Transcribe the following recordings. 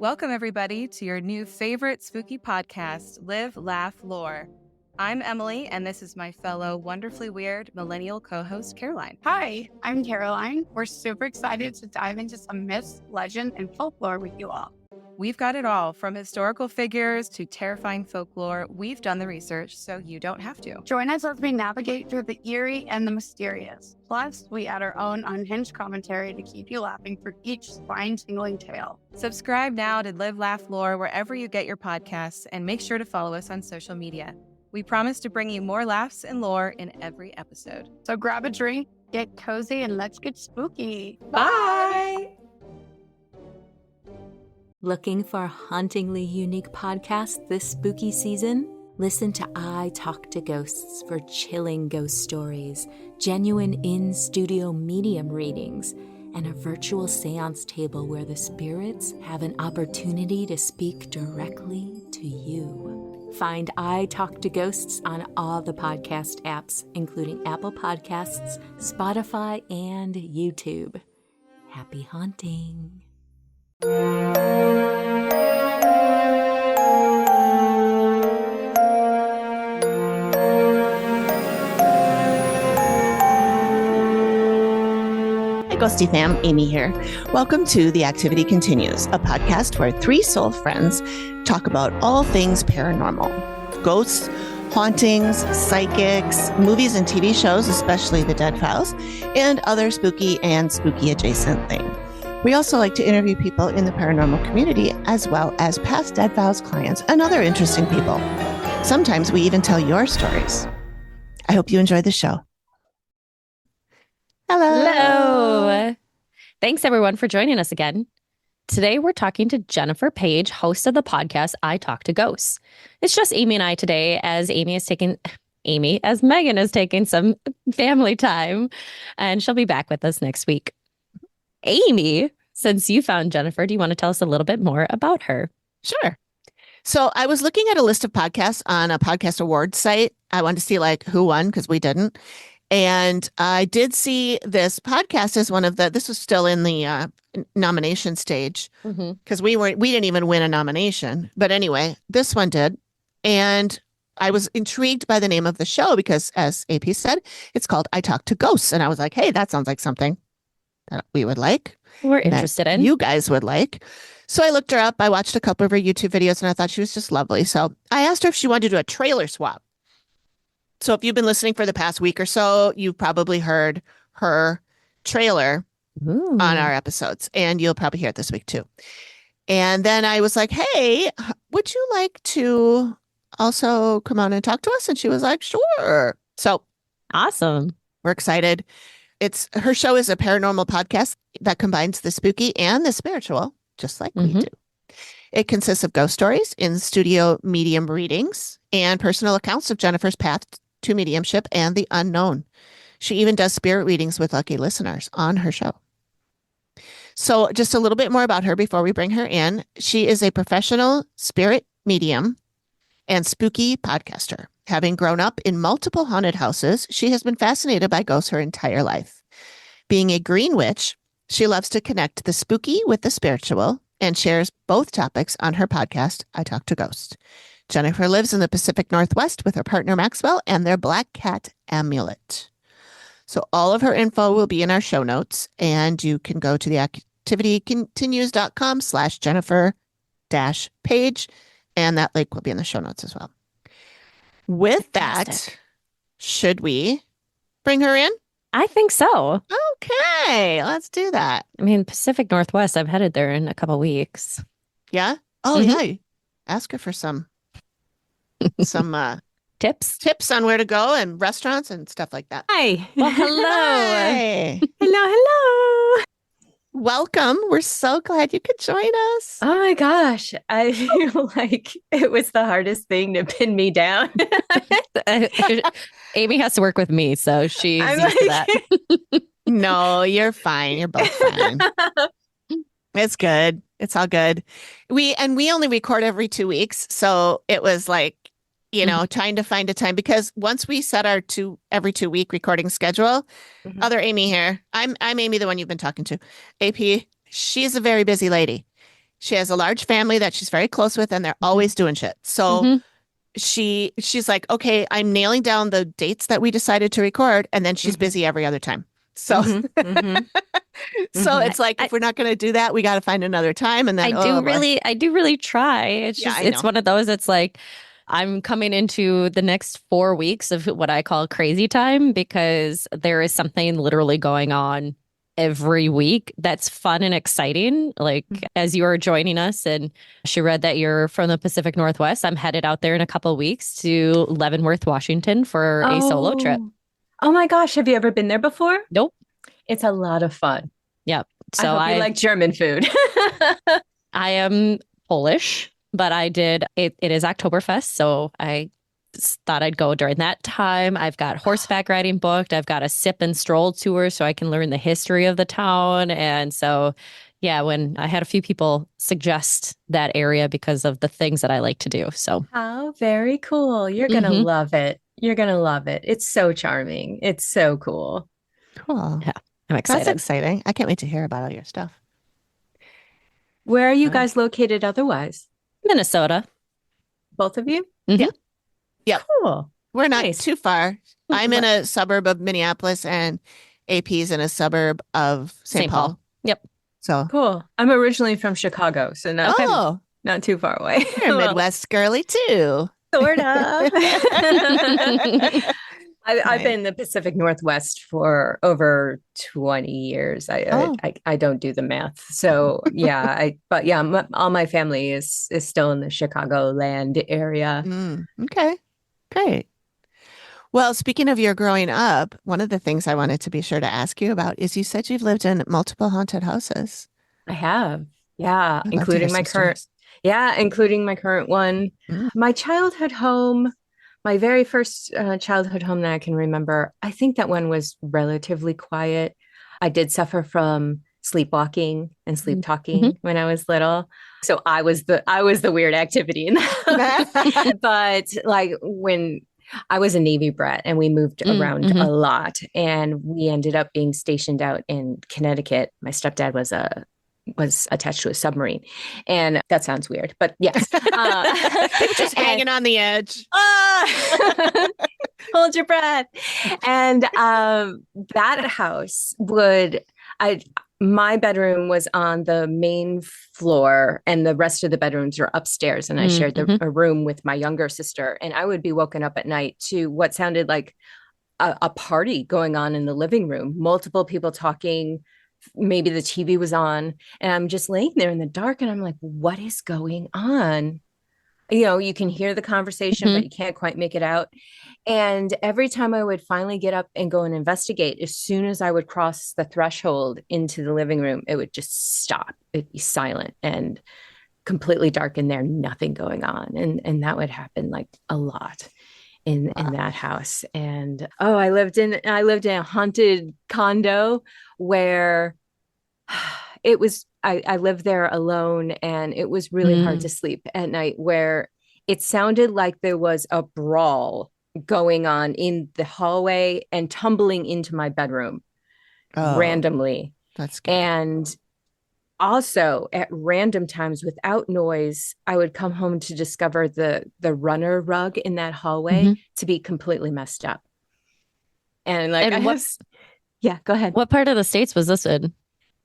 Welcome, everybody, to your new favorite spooky podcast, Live, Laugh, Lore. I'm Emily, and this is my fellow wonderfully weird millennial co-host, Caroline. Hi, I'm Caroline. We're super excited to dive into some myths, legend, and folklore with you all. We've got it all, from historical figures to terrifying folklore. We've done the research, so you don't have to. Join us as we navigate through the eerie and the mysterious. Plus, we add our own unhinged commentary to keep you laughing through each spine-tingling tale. Subscribe now to Live, Laugh, Lore wherever you get your podcasts, and make sure to follow us on social media. We promise to bring you more laughs and lore in every episode. So grab a drink, get cozy, and let's get spooky. Bye! Looking for a hauntingly unique podcast this spooky season? Listen to I Talk to Ghosts for chilling ghost stories, genuine in-studio medium readings, and a virtual seance table where the spirits have an opportunity to speak directly to you. Find I Talk to Ghosts on all the podcast apps, including Apple Podcasts, Spotify, and YouTube. Happy haunting! Ghosty fam, Amy here. Welcome to The Activity Continues, a podcast where three soul friends talk about all things paranormal. Ghosts, hauntings, psychics, movies and TV shows, especially The Dead Files, and other spooky and spooky adjacent things. We also like to interview people in the paranormal community, as well as past Dead Files clients and other interesting people. Sometimes we even tell your stories. I hope you enjoy the show. Hello. Thanks, everyone, for joining us again. Today, we're talking to Jennifer Page, host of the podcast I Talk to Ghosts. It's just Amy and I today, as Megan is taking some family time, and she'll be back with us next week. Amy, since you found Jennifer, do you want to tell us a little bit more about her? Sure. So I was looking at a list of podcasts on a podcast awards site. I wanted to see who won, because we didn't. And I did see this podcast as one of this was still in the nomination stage, because we didn't even win a nomination. But anyway, this one did. And I was intrigued by the name of the show because, as AP said, it's called I Talk to Ghosts. And I was like, hey, that sounds like something that we would like. We're interested in. You guys would like. So I looked her up. I watched a couple of her YouTube videos and I thought she was just lovely. So I asked her if she wanted to do a trailer swap. So if you've been listening for the past week or so, you've probably heard her trailer on our episodes, and you'll probably hear it this week too. And then I was like, hey, would you like to also come on and talk to us? And she was like, sure. So awesome. We're excited. Her show is a paranormal podcast that combines the spooky and the spiritual, just like we do. It consists of ghost stories, in-studio medium readings, and personal accounts of Jennifer's path to mediumship and the unknown. She even does spirit readings with lucky listeners on her show. So just a little bit more about her before we bring her in. She is a professional spirit medium and spooky podcaster. Having grown up in multiple haunted houses, she has been fascinated by ghosts her entire life. Being a green witch, she loves to connect the spooky with the spiritual and shares both topics on her podcast, I Talk to Ghosts. Jennifer lives in the Pacific Northwest with her partner Maxwell and their black cat, Amulet. So all of her info will be in our show notes, and you can go to theactivitycontinues.com/Jennifer-Page, and that link will be in the show notes as well. With that, should we bring her in? I think so. Okay, let's do that. I mean, Pacific Northwest, I'm headed there in a couple weeks. Yeah? Oh, yeah. Ask her for some tips on where to go and restaurants and stuff like that. Hi. Well, hello. Hi. Hello. Welcome. We're so glad you could join us. Oh my gosh. I feel like it was the hardest thing to pin me down. Amy has to work with me, so she's used to that. No, you're fine. You're both fine. It's good. It's all good. We only record every 2 weeks. So it was trying to find a time, because once we set our every 2 week recording schedule, other Amy here, I'm Amy, the one you've been talking to. AP, she's a very busy lady. She has a large family that she's very close with, and they're always doing shit. So Mhm. she's like, okay, I'm nailing down the dates that we decided to record, and then she's Mhm. busy every other time. So Mhm. so Mhm. it's like, if we're not going to do that, we got to find another time. And then I do really try. It's Yeah, just, I it's know. one of those, it's like, I'm coming into the next 4 weeks of what I call crazy time because there is something literally going on every week that's fun and exciting. Like as you are joining us and she read that you're from the Pacific Northwest, I'm headed out there in a couple of weeks to Leavenworth, Washington for a solo trip. Oh my gosh, have you ever been there before? Nope. It's a lot of fun. Yep. I So hope you like German food. I am Polish, but I did it is Oktoberfest, so I thought I'd go during that time. I've got horseback riding booked. I've got a sip and stroll tour so I can learn the history of the town. And so yeah, when I had a few people suggest that area because of the things that I like to do. So How very cool. You're going to Mhm. love it. You're going to love it. It's so charming. It's so cool. Cool. yeah, I'm That's excited. exciting. I can't wait to hear about all your stuff. Where are you Right. guys located otherwise? Minnesota. Both of you? Mhm. Yep. Cool. We're not Nice. too far. I'm in a suburb of Minneapolis, and AP's in a suburb of St. Paul. Yep. So, Cool. I'm originally from Chicago, so not too far away. you're a Well, Midwest girly too. sort of. I've Right. been in the Pacific Northwest for over 20 years. Oh. I don't do the math. So yeah, all my family is still in the Chicagoland area. Okay. Great. Well, speaking of your growing up, one of the things I wanted to be sure to ask you about is you said you've lived in multiple haunted houses. I have. Yeah, I'd love to hear some stories. including my current one. Mm. My childhood home, my very first childhood home that I can remember, I think that one was relatively quiet. I did suffer from sleepwalking and sleep talking when I was little. So I was the weird activity in that. But like when I was a Navy brat and we moved around a lot, and we ended up being stationed out in Connecticut. My stepdad was attached to a submarine, and that sounds weird, but yes, Just hanging on the edge. hold your breath. And that house my bedroom was on the main floor, and the rest of the bedrooms were upstairs. And I shared a room with my younger sister, and I would be woken up at night to what sounded like a party going on in the living room, multiple people talking. Maybe the TV was on, and I'm just laying there in the dark, and I'm like, what is going on? You know, you can hear the conversation, but you can't quite make it out. And every time I would finally get up and go and investigate, as soon as I would cross the threshold into the living room, it would just stop. It'd be silent and completely dark in there, nothing going on. And that would happen like a lot in that house. And I lived in a haunted condo where it was I lived there alone, and it was really hard to sleep at night, where it sounded like there was a brawl going on in the hallway and tumbling into my bedroom randomly. That's scary. And also at random times without noise, I would come home to discover the runner rug in that hallway to be completely messed up. And like, yeah, go ahead. What part of the States was this in?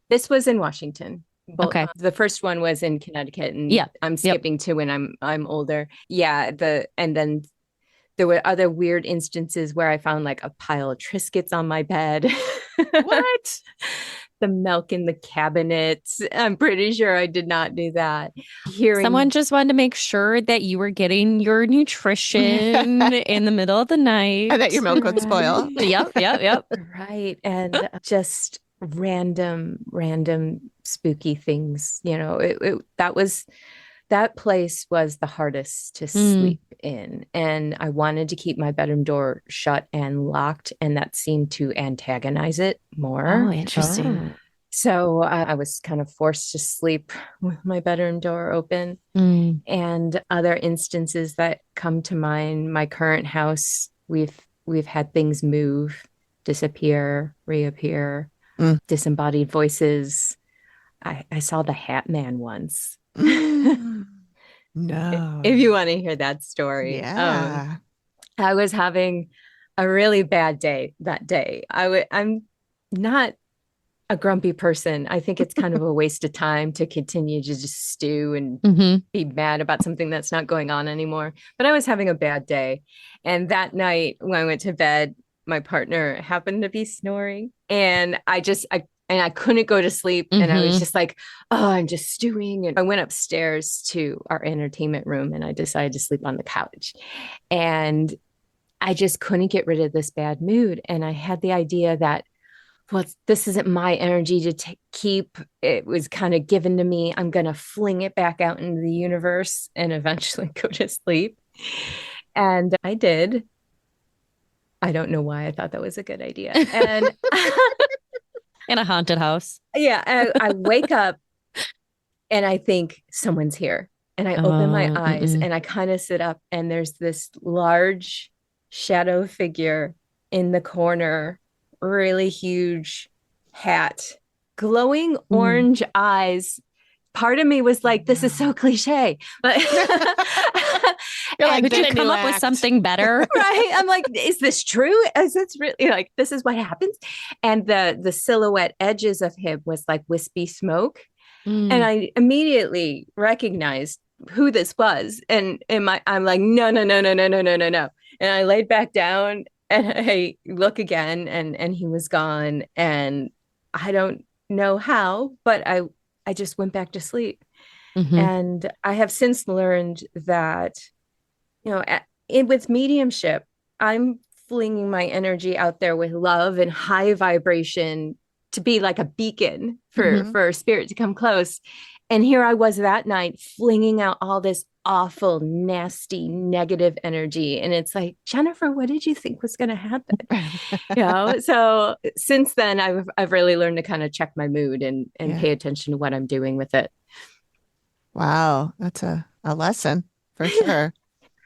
This was in Washington. Okay. The first one was in Connecticut, and I'm skipping to when I'm older. Yeah, and then there were other weird instances where I found like a pile of Triscuits on my bed. What? The milk in the cabinet. I'm pretty sure I did not do that. Someone just wanted to make sure that you were getting your nutrition in the middle of the night. And that your milk would spoil. Yep. Right. And just random spooky things. You know, that place was the hardest to sleep in. And I wanted to keep my bedroom door shut and locked, and that seemed to antagonize it more. Oh, interesting. So I was kind of forced to sleep with my bedroom door open. And other instances that come to mind, my current house, we've had things move, disappear, reappear, disembodied voices. I saw the Hat Man once. No. If you want to hear that story. Yeah. I was having a really bad day that day. I'm not a grumpy person. I think it's kind of a waste of time to continue to just stew and be mad about something that's not going on anymore. But I was having a bad day. And that night when I went to bed, my partner happened to be snoring. And I couldn't go to sleep. And I was just like, oh, I'm just stewing. And I went upstairs to our entertainment room and I decided to sleep on the couch. And I just couldn't get rid of this bad mood. And I had the idea that, well, this isn't my energy to keep. It was kind of given to me. I'm going to fling it back out into the universe and eventually go to sleep. And I did. I don't know why I thought that was a good idea. And In a haunted house. yeah, I wake up and I think someone's here. And I open my eyes and I kind of sit up and there's this large shadow figure in the corner, really huge hat, glowing orange eyes. Part of me was like, this is so cliche. But You're like, Would "Get you a come new up with act." something better? right. I'm like, is this true? Is this really like this is what happens? And the silhouette edges of him was like wispy smoke. And I immediately recognized who this was. And I'm like, no, no, no, no, no, no, no, no, no. And I laid back down and I look again and he was gone. And I don't know how, but I just went back to sleep. And I have since learned that, with mediumship, I'm flinging my energy out there with love and high vibration to be like a beacon for spirit to come close. And here I was that night flinging out all this awful, nasty, negative energy. And it's like, Jennifer, what did you think was going to happen? So since then, I've really learned to kind of check my mood and pay attention to what I'm doing with it. Wow. That's a lesson for sure.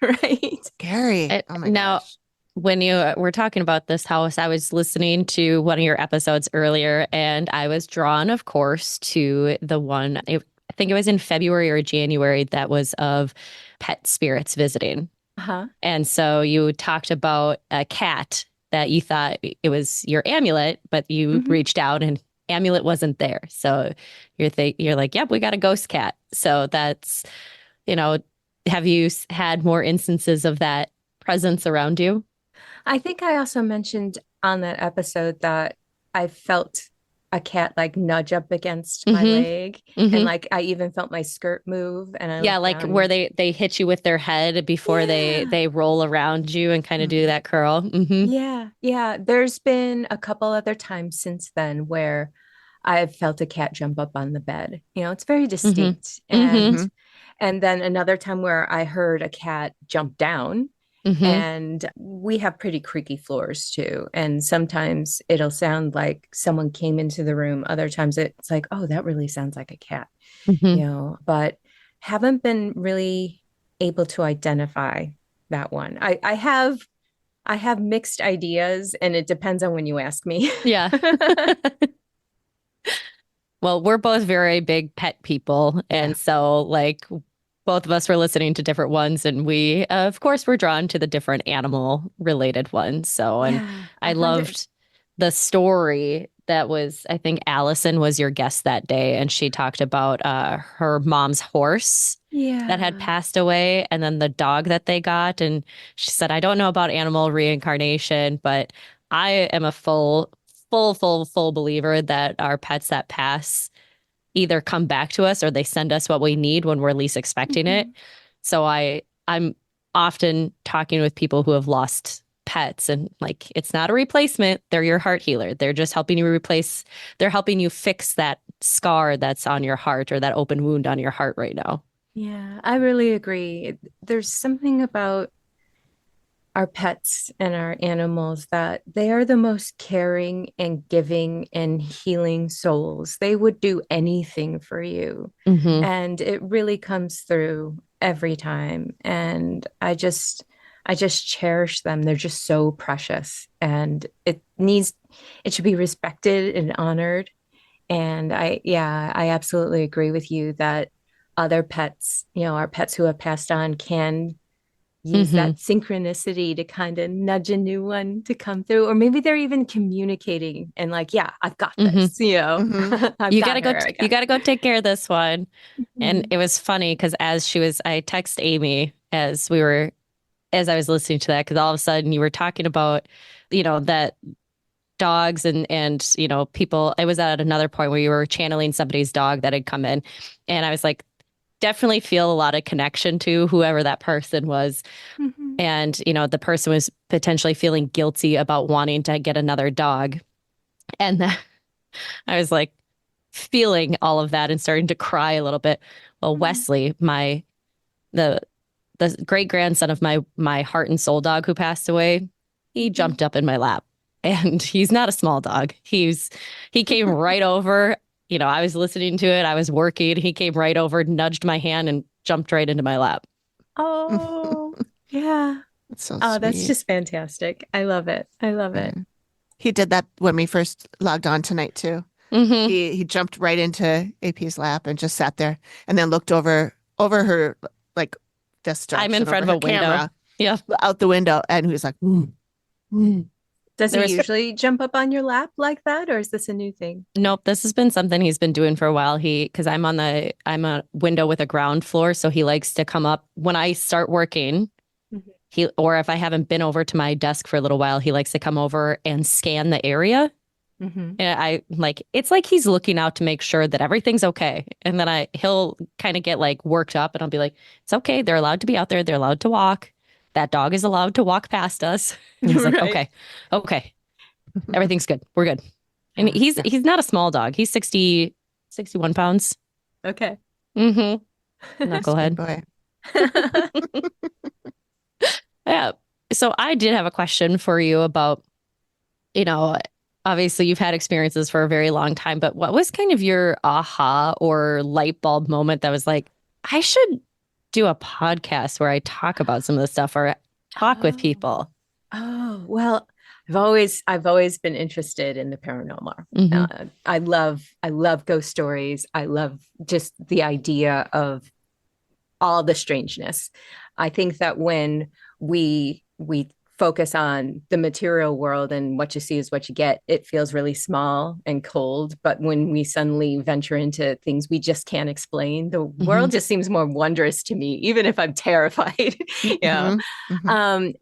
Right. Scary. Oh my Now, gosh. when you were talking about this house, I was listening to one of your episodes earlier, and I was drawn, of course, to the one, I think it was in February or January, that was of pet spirits visiting. And so you talked about a cat that you thought it was your amulet, but you reached out and amulet wasn't there. So you're like, yep, we got a ghost cat. So that's, have you had more instances of that presence around you? I think I also mentioned on that episode that I felt a cat like nudge up against my leg, and like I even felt my skirt move. And I like where they hit you with their head before they roll around you and kind of do that curl. Yeah. There's been a couple other times since then where I've felt a cat jump up on the bed. It's very distinct. And then another time where I heard a cat jump down. And we have pretty creaky floors too. And sometimes it'll sound like someone came into the room. Other times it's like, oh, that really sounds like a cat, but haven't been really able to identify that one. I have mixed ideas and it depends on when you ask me. Yeah. Well, we're both very big pet people. And so like both of us were listening to different ones, and we, of course, were drawn to the different animal related ones. So, and I loved the story that was, I think Allison was your guest that day, and she talked about her mom's horse that had passed away, and then the dog that they got. And she said, I don't know about animal reincarnation, but I am a full believer that our pets that pass either come back to us or they send us what we need when we're least expecting it. So I'm often talking with people who have lost pets, and like, it's not a replacement. They're your heart healer. They're just helping you they're helping you fix that scar that's on your heart or that open wound on your heart right now. Yeah, I really agree. There's something about our pets and our animals that they are the most caring and giving and healing souls. They would do anything for you. And it really comes through every time. And I just cherish them. They're just so precious, and it should be respected and honored. And I absolutely agree with you that other pets, our pets who have passed on can use that synchronicity to kind of nudge a new one to come through. Or maybe they're even communicating and like, yeah, I've got this, I've You got gotta go. her. You gotta go take care of this one. And Mhm. it was funny because I text Amy as I was listening to that, because all of a sudden you were talking about, that dogs and people. I was at another point where you were channeling somebody's dog that had come in, and I was like, definitely feel a lot of connection to whoever that person was. Mhm. And, the person was potentially feeling guilty about wanting to get another dog. And then I was like feeling all of that and starting to cry a little bit. Well, Mhm. Wesley, the the great grandson of my heart and soul dog who passed away, he Mhm. jumped up in my lap. And he's not a small dog. He came right over. I was listening to it. I was working. He came right over, nudged my hand, and jumped right into my lap. Oh, yeah. That's so Oh, that's sweet. just fantastic. I love it. I love it. Yeah. He did that when we first logged on tonight too. Mm-hmm. He jumped right into AP's lap and just sat there and then looked over her like this I'm in direction front over of a her window. camera Yeah. out the window and he was like, Does There he was usually jump up on your lap like that, or is this a new thing? Nope, this has been something he's been doing for a while. Because I'm a window with a ground floor, so he likes to come up when I start working. Mhm. Or if I haven't been over to my desk for a little while, he likes to come over and scan the area. Mhm. And it's like he's looking out to make sure that everything's okay. And then he'll kind of get like worked up, and I'll be like, it's okay. They're allowed to be out there. They're allowed to walk. That dog is allowed to walk past us. And he's like, Right. okay, everything's good. We're good. And he's Yeah. he's not a small dog. He's 61 pounds. Okay. Mm-hmm. Good Knucklehead. boy. Yeah. So I did have a question for you about, you know, obviously you've had experiences for a very long time, but what was kind of your aha or light bulb moment that was like, I should do a podcast where I talk about some of this stuff or talk with Oh. people? Well, I've always been interested in the paranormal. Mm-hmm. I love ghost stories. I love just the idea of all the strangeness. I think that when we focus on the material world and what you see is what you get, it feels really small and cold. But when we suddenly venture into things we just can't explain, the Mm-hmm. world just seems more wondrous to me, even if I'm terrified. you know.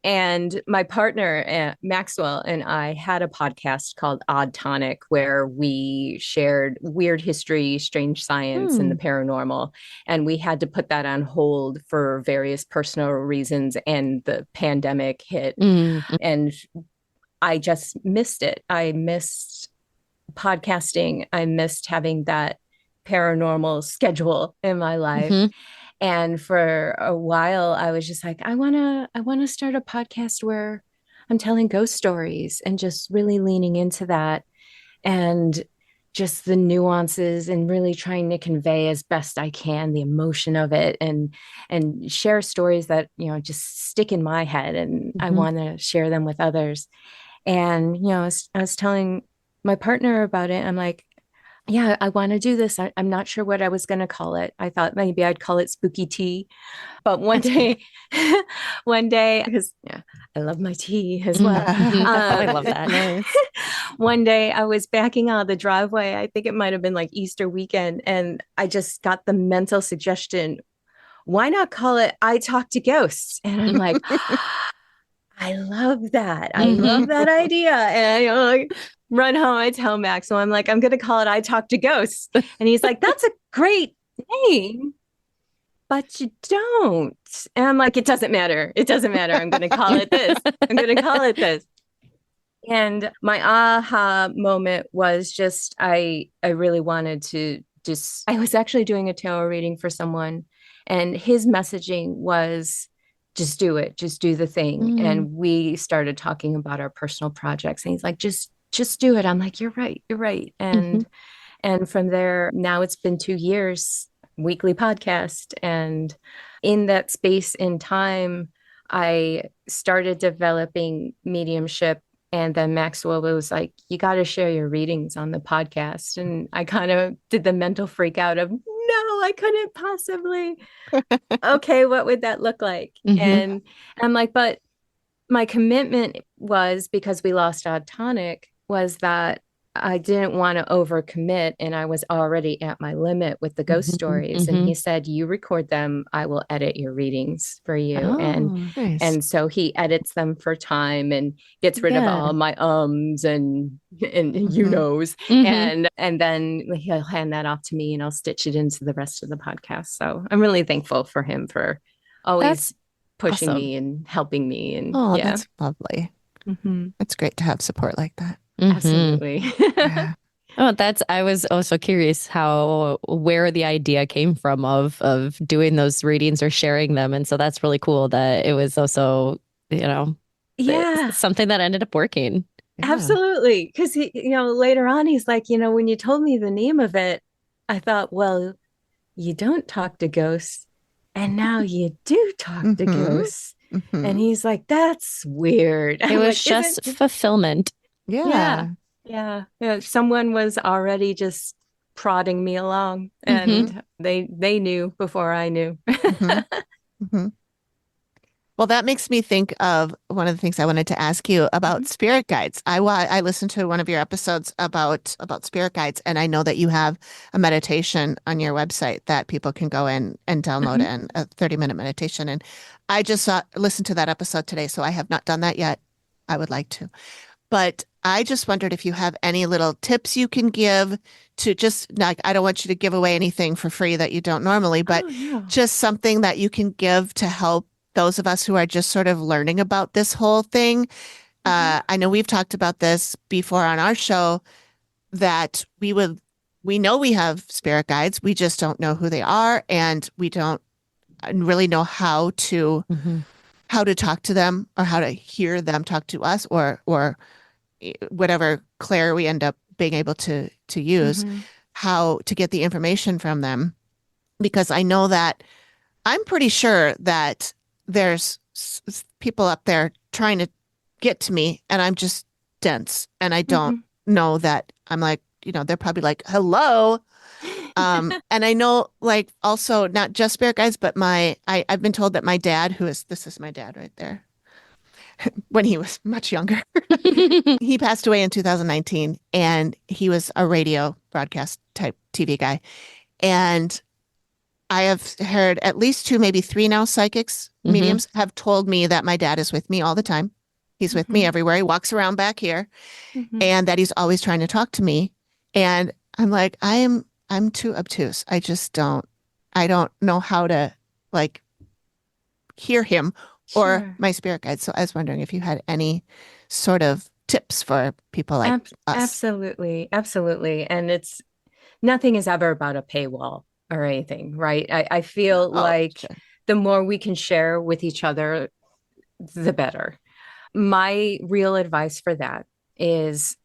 And my partner, Maxwell, and I had a podcast called Odd Tonic where we shared weird history, strange science, and the paranormal. And we had to put that on hold for various personal reasons. And the pandemic hit. Mm-hmm. And I just missed it. I missed podcasting. I missed having that paranormal schedule in my life. Mm-hmm. And for a while, I was just like, I want to start a podcast where I'm telling ghost stories and just really leaning into that and just the nuances and really trying to convey as best I can the emotion of it and share stories that just stick in my head and I want to share them with others. And I was telling my partner about it. I'm like, yeah, I want to do this. I'm not sure what I was going to call it. I thought maybe I'd call it spooky tea. But one day, because I love my tea as well. Mm-hmm. I love that. Nice. One day I was backing out of the driveway. I think it might have been like Easter weekend. And I just got the mental suggestion, why not call it I Talk to Ghosts? And I'm like, I love that. I love that idea. And I like, run home. I tell Max, so I'm like, I'm going to call it I Talk to Ghosts. And he's like, that's a great name, but you don't. And I'm like, it doesn't matter. It doesn't matter. I'm going to call it this. I'm going to call it this. And my aha moment was just, I really wanted to I was actually doing a tarot reading for someone, and his messaging was, just do it, just do the thing. And we started talking about our personal projects, and he's like, just do it. I'm like, you're right, you're right. And from there, now it's been 2 years, weekly podcast. And in that space in time, I started developing mediumship. And then Maxwell was like, you got to share your readings on the podcast. And I kind of did the mental freak out of, I couldn't possibly. Okay, what would that look like? Mhm. And I'm like, but my commitment was, because we lost Odd Tonic, was that I didn't want to overcommit, and I was already at my limit with the ghost Mhm, stories. And he mhm. said, you record them, I will edit your readings for you. Oh, Nice. And so he edits them for time and gets rid of yeah. all my and you Mhm. knows. Mhm. And then he'll hand that off to me, and I'll stitch it into the rest of the podcast. So I'm really thankful for him for always That's pushing awesome. me and helping me. And Oh, yeah. that's lovely. Mhm. It's great to have support like that. Mhm. Absolutely. Yeah. Oh, I was also curious where the idea came from of doing those readings or sharing them. And so that's really cool that it was also, Yeah, something that ended up working. Yeah. absolutely. Because later on, he's like, when you told me the name of it, I thought, well, you don't talk to ghosts, and now you do talk to Mhm. ghosts. Mhm. And he's like, that's weird. It I'm was like, just fulfillment. Yeah. Yeah. Yeah. Someone was already just prodding me along, Mhm. and they knew before I knew. Mhm. Mhm. Well, that makes me think of one of the things I wanted to ask you about spirit guides. I listened to one of your episodes about spirit guides, and I know that you have a meditation on your website that people can go in and download, Mhm. and a 30-minute meditation. And I just listened to that episode today, so I have not done that yet. I would like to. But I just wondered if you have any little tips you can give to just like, I don't want you to give away anything for free that you don't normally, but Oh, no. just something that you can give to help those of us who are just sort of learning about this whole thing. I know we've talked about this before on our show that we know we have spirit guides. We just don't know who they are, and we don't really know Mhm. how to talk to them or how to hear them talk to us or whatever Claire we end up being able to use, Mhm. how to get the information from them. Because I know that I'm pretty sure that there's people up there trying to get to me, and I'm just dense, and I don't Mhm. know that I'm like, they're probably like, hello. And I know, like, also not just spirit guides, but I've been told that my dad, this is my dad right there, when he was much younger. He passed away in 2019, and he was a radio broadcast type TV guy. And I have heard at least two, maybe three now psychics, Mhm. mediums have told me that my dad is with me all the time. He's with me Mhm. everywhere. He walks around back here, Mhm. and that he's always trying to talk to me. And I'm like, I'm too obtuse. I don't know how to like hear him or Sure. my spirit guide. So I was wondering if you had any sort of tips for people like us. Absolutely. Absolutely. And nothing is ever about a paywall or anything, right? I feel Oh, like sure. the more we can share with each other, the better. My real advice for that is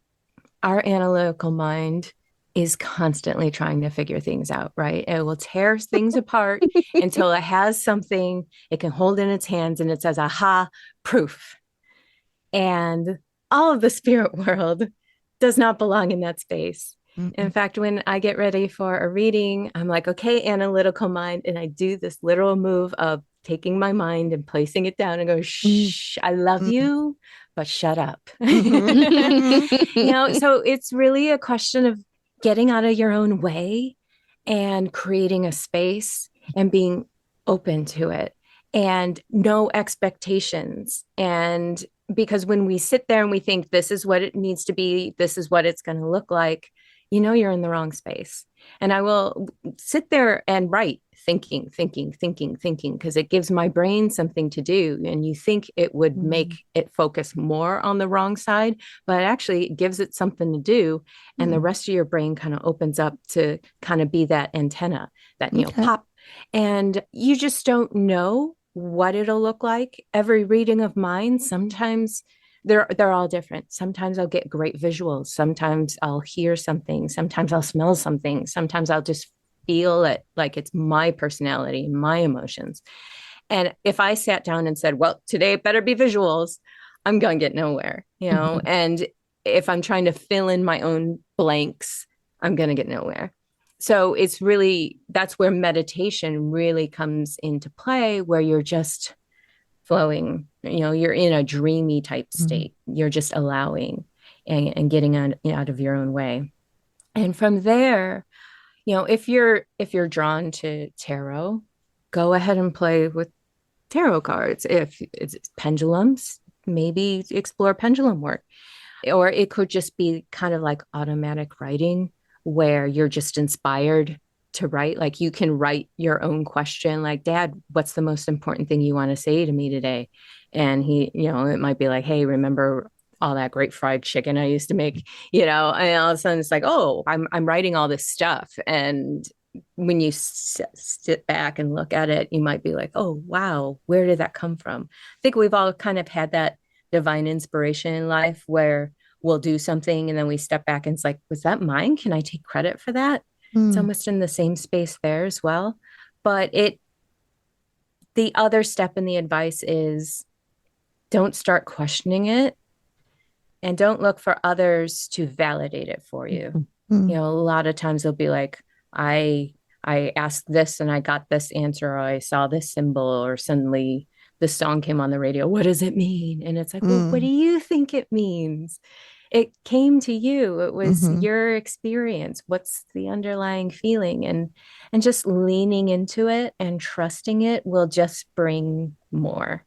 our analytical mind is constantly trying to figure things out, right? It will tear things apart until it has something it can hold in its hands, and it says, aha, proof. And all of the spirit world does not belong in that space. In Mm-mm. fact, when I get ready for a reading, I'm like, okay, analytical mind. And I do this literal move of taking my mind and placing it down and go, shh, I love Mm-mm. you, but shut up. Mhm. So it's really a question of getting out of your own way and creating a space and being open to it and no expectations. And because when we sit there and we think this is what it needs to be, this is what it's going to look like, you're in the wrong space. And I will sit there and write, thinking, because it gives my brain something to do. And you think it would make it focus more on the wrong side, but actually it gives it something to do. And the rest of your brain kind of opens up to kind of be that antenna that, Okay. pop. And you just don't know what it'll look like. Every reading of mine, sometimes they're all different. Sometimes I'll get great visuals. Sometimes I'll hear something. Sometimes I'll smell something. Sometimes I'll just feel it like it's my personality, my emotions. And if I sat down and said, well, today it better be visuals, I'm going to get nowhere. And if I'm trying to fill in my own blanks, I'm going to get nowhere. So it's really, that's where meditation really comes into play, where you're just flowing, you're in a dreamy type state. You're just allowing and getting out of your own way. And from there, if you're drawn to tarot, go ahead and play with tarot cards. If it's pendulums, maybe explore pendulum work. Or it could just be kind of like automatic writing where you're just inspired to write. Like you can write your own question, like, Dad, what's the most important thing you want to say to me today? And he, it might be like, hey, remember all that great fried chicken I used to make, and all of a sudden it's like, oh, I'm writing all this stuff. And when you sit back and look at it, you might be like, oh, wow, where did that come from? I think we've all kind of had that divine inspiration in life where we'll do something and then we step back and it's like, was that mine? Can I take credit for that? It's almost in the same space there as well. But the other step in the advice is don't start questioning it and don't look for others to validate it for you. A lot of times they'll be like, I asked this and I got this answer, or I saw this symbol, or suddenly this song came on the radio. What does it mean? And it's like, well, what do you think it means? It came to you. It was your experience. What's the underlying feeling? And just leaning into it and trusting it will just bring more.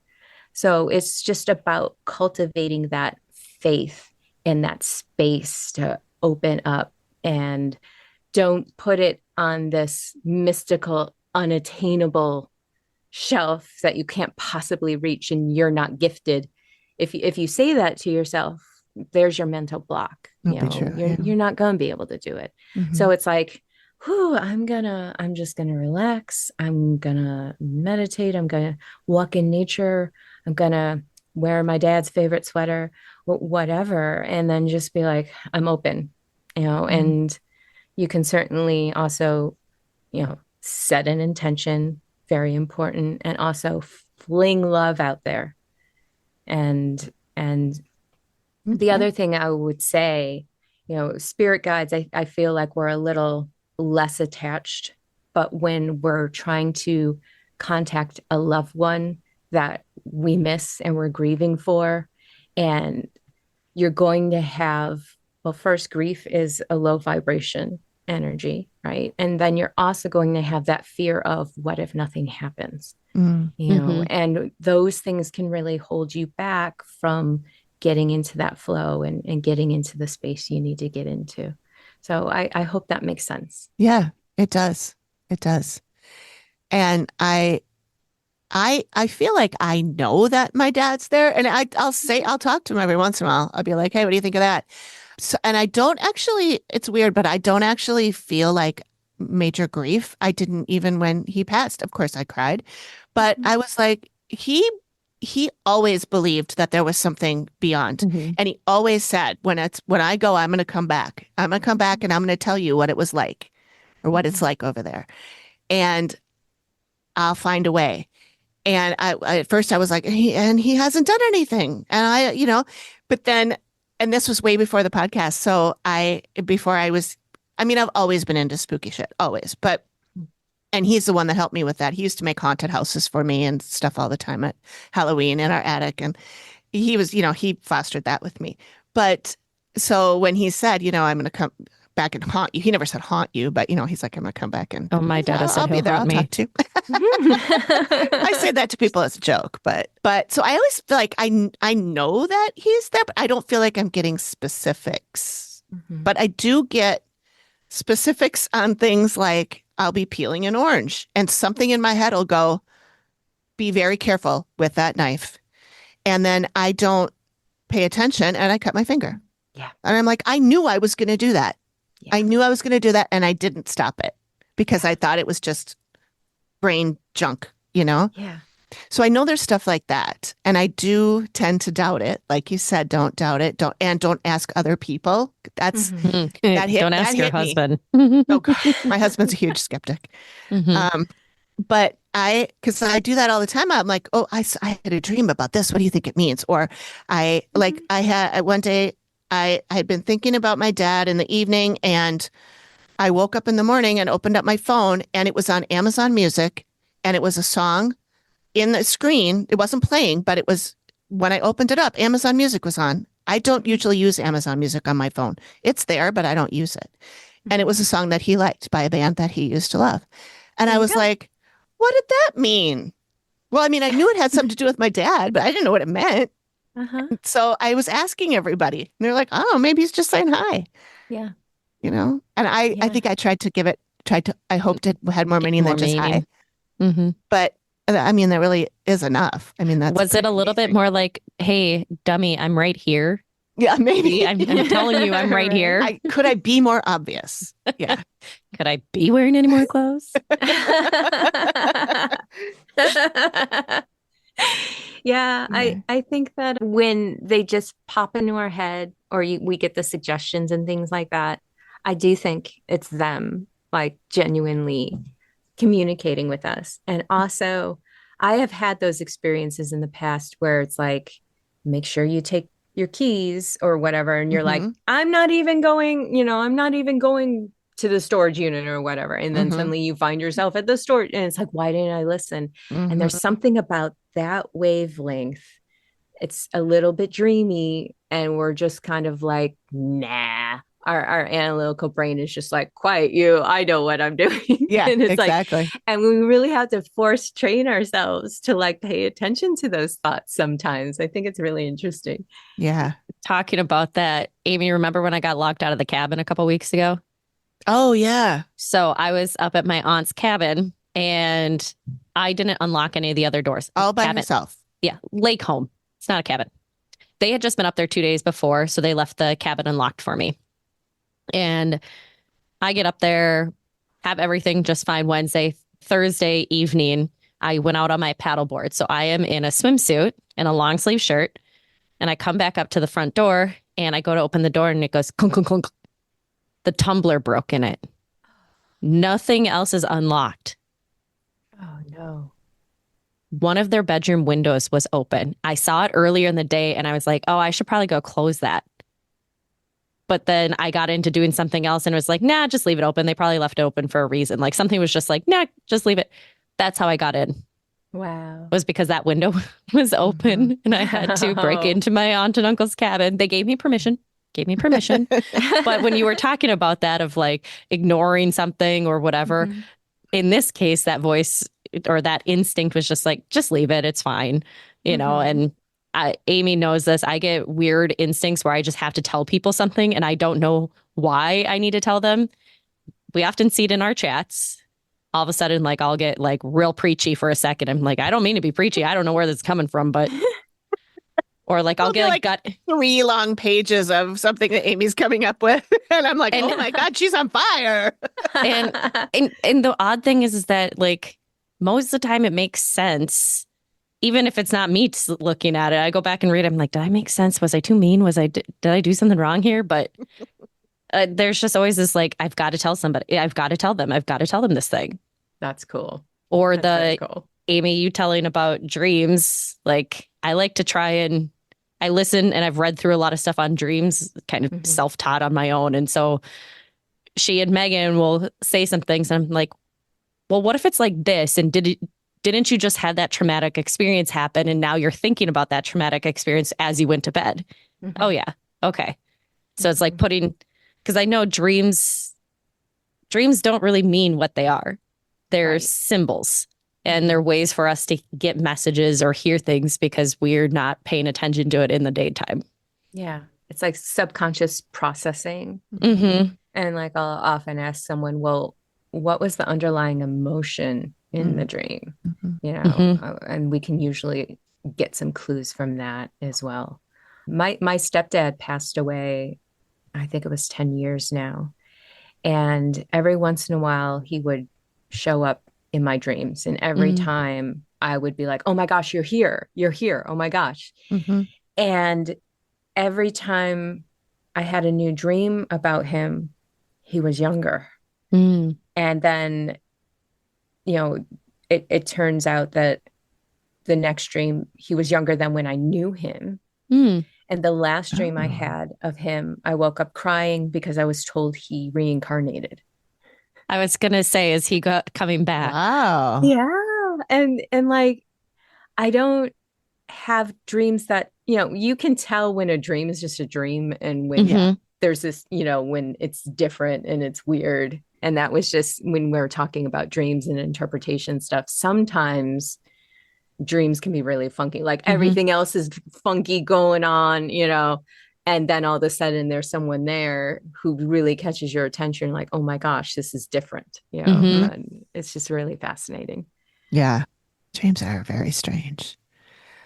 So it's just about cultivating that faith in that space to open up, and don't put it on this mystical, unattainable shelf that you can't possibly reach and you're not gifted. If you say that to yourself, there's your mental block. You're not going to be able to do it. So it's like, I'm just gonna relax. I'm gonna meditate. I'm gonna walk in nature. I'm gonna wear my dad's favorite sweater, whatever, and then just be like, I'm open, and you can certainly also, set an intention, very important, and also fling love out there. And the other thing I would say, spirit guides, I feel like we're a little less attached, but when we're trying to contact a loved one that we miss and we're grieving for, and you're going to have, well, first, grief is a low vibration energy, right? And then you're also going to have that fear of what if nothing happens, and those things can really hold you back from getting into that flow and getting into the space you need to get into. So I hope that makes sense. Yeah, it does. It does. And I feel like I know that my dad's there, and I'll talk to him every once in a while. I'll be like, hey, what do you think of that? So, and I don't actually, it's weird, but I don't actually feel like major grief. I didn't, even when he passed. Of course I cried, but I was like, he always believed that there was something beyond. And he always said, when I go, I'm going to come back. I'm going to come back and I'm going to tell you what it was like, or what it's like over there. And I'll find a way. And at first I was like, he hasn't done anything. And but then, and this was way before the podcast. So I've always been into spooky shit, always, and he's the one that helped me with that. He used to make haunted houses for me and stuff all the time at Halloween in our attic. And he was, he fostered that with me. But so when he said, I'm going to come back and haunt you, he never said haunt you, but he's like, I'm going to come back and my dad has said I'll be there. I'll talk to you. I say that to people as a joke, but so I always feel like I know that he's there, but I don't feel like I'm getting specifics. But I do get specifics on things like I'll be peeling an orange and something in my head will go, be very careful with that knife. And then I don't pay attention and I cut my finger. Yeah. And I'm like, I knew I was going to do that. Yeah. I knew I was going to do that. And I didn't stop it because I thought it was just brain junk, Yeah. So I know there's stuff like that. And I do tend to doubt it. Like you said, don't doubt it. Don't ask other people. That's that hit. Don't ask your husband. Oh God, my husband's a huge skeptic. But because I do that all the time. I'm like, oh, I had a dream about this. What do you think it means? Or I had one day I had been thinking about my dad in the evening, and I woke up in the morning and opened up my phone, and it was on Amazon Music, and it was a song in the screen. It wasn't playing, but it was, when I opened it up, Amazon Music was on. I don't usually use Amazon Music on my phone. It's there, but I don't use it. And it was a song that he liked by a band that he used to love. And I was like, what did that mean? Well, I mean, I knew it had something to do with my dad, but I didn't know what it meant. So I was asking everybody, and they're like, oh, maybe he's just saying hi. Yeah. You know? And I think I I hoped it had more meaning than just hi. Mm-hmm. But I mean, that really is enough. I mean, Was it a little bit more like, hey, dummy, I'm right here? Yeah, maybe. I'm telling you, I'm right here. Could I be more obvious? Yeah. Could I be wearing any more clothes? Yeah, I think that when they just pop into our head or we get the suggestions and things like that, I do think it's them like genuinely communicating with us. And also, I have had those experiences in the past where it's like, make sure you take your keys or whatever. And you're like, I'm not even going to the storage unit or whatever. And then suddenly you find yourself at the store and it's like, why didn't I listen? And there's something about that wavelength. It's a little bit dreamy and we're just kind of like, nah. Our analytical brain is just like, quiet you. I know what I'm doing. Yeah, and it's exactly. like, and we really have to force train ourselves to like pay attention to those thoughts sometimes. I think it's really interesting. Yeah. Talking about that, Amy, remember when I got locked out of the cabin a couple weeks ago? Oh, yeah. So I was up at my aunt's cabin and I didn't unlock any of the other doors. All by cabin. yourself. Yeah. Lake home. It's not a cabin. They had just been up there 2 days before. So they left the cabin unlocked for me. And I get up there, have everything just fine. Thursday evening, I went out on my paddleboard. So I am in a swimsuit and a long sleeve shirt. And I come back up to the front door and I go to open the door and it goes clunk, clunk, clunk. The tumbler broke in it. Nothing else is unlocked. Oh, no. One of their bedroom windows was open. I saw it earlier in the day and I was like, oh, I should probably go close that. But then I got into doing something else and it was like, nah, just leave it open. They probably left it open for a reason. Like something was just like, nah, just leave it. That's how I got in. Wow. Was because that window was open and I had to break into my aunt and uncle's cabin. They gave me permission. But when you were talking about that of like ignoring something or whatever, in this case, that voice or that instinct was just like, just leave it. It's fine. You know, and Amy knows this. I get weird instincts where I just have to tell people something and I don't know why I need to tell them. We often see it in our chats. All of a sudden, like I'll get like real preachy for a second. I'm like, I don't mean to be preachy. I don't know where this is coming from, but or like I'll get like gut 3 long pages of something that Amy's coming up with. And I'm like, oh my God, she's on fire. and the odd thing is that like most of the time it makes sense. Even if it's not me looking at it, I go back and read it. I'm like, did I make sense? Was I too mean? Did I do something wrong here? But there's just always this like, I've got to tell somebody. I've got to tell them. I've got to tell them this thing. That's cool. Or That's cool. Amy, you telling about dreams. Like I like to try and I listen and I've read through a lot of stuff on dreams, kind of self-taught on my own. And so she and Megan will say some things and I'm like, well, what if it's like this? And didn't you just have that traumatic experience happen? And now you're thinking about that traumatic experience as you went to bed. Oh yeah. Okay. So it's like because I know dreams don't really mean what they are. They're symbols and they're ways for us to get messages or hear things because we're not paying attention to it in the daytime. Yeah. It's like subconscious processing. And like I'll often ask someone, well, what was the underlying emotion in the dream? You know, and we can usually get some clues from that as well. My stepdad passed away, I think it was 10 years now. And every once in a while he would show up in my dreams. And every time I would be like, oh my gosh, you're here. You're here. Oh my gosh. And every time I had a new dream about him, he was younger. And then, you know, it turns out that the next dream, he was younger than when I knew him. And the last dream I had of him, I woke up crying because I was told he reincarnated. I was gonna say, is he coming back? Wow. Yeah. And like, I don't have dreams that, you can tell when a dream is just a dream and when Mhm. there's this, when it's different and it's weird. And that was just when we were talking about dreams and interpretation stuff. Sometimes dreams can be really funky. Like everything else is funky going on, and then all of a sudden there's someone there who really catches your attention. Like, oh my gosh, this is different. And it's just really fascinating. Yeah. Dreams are very strange.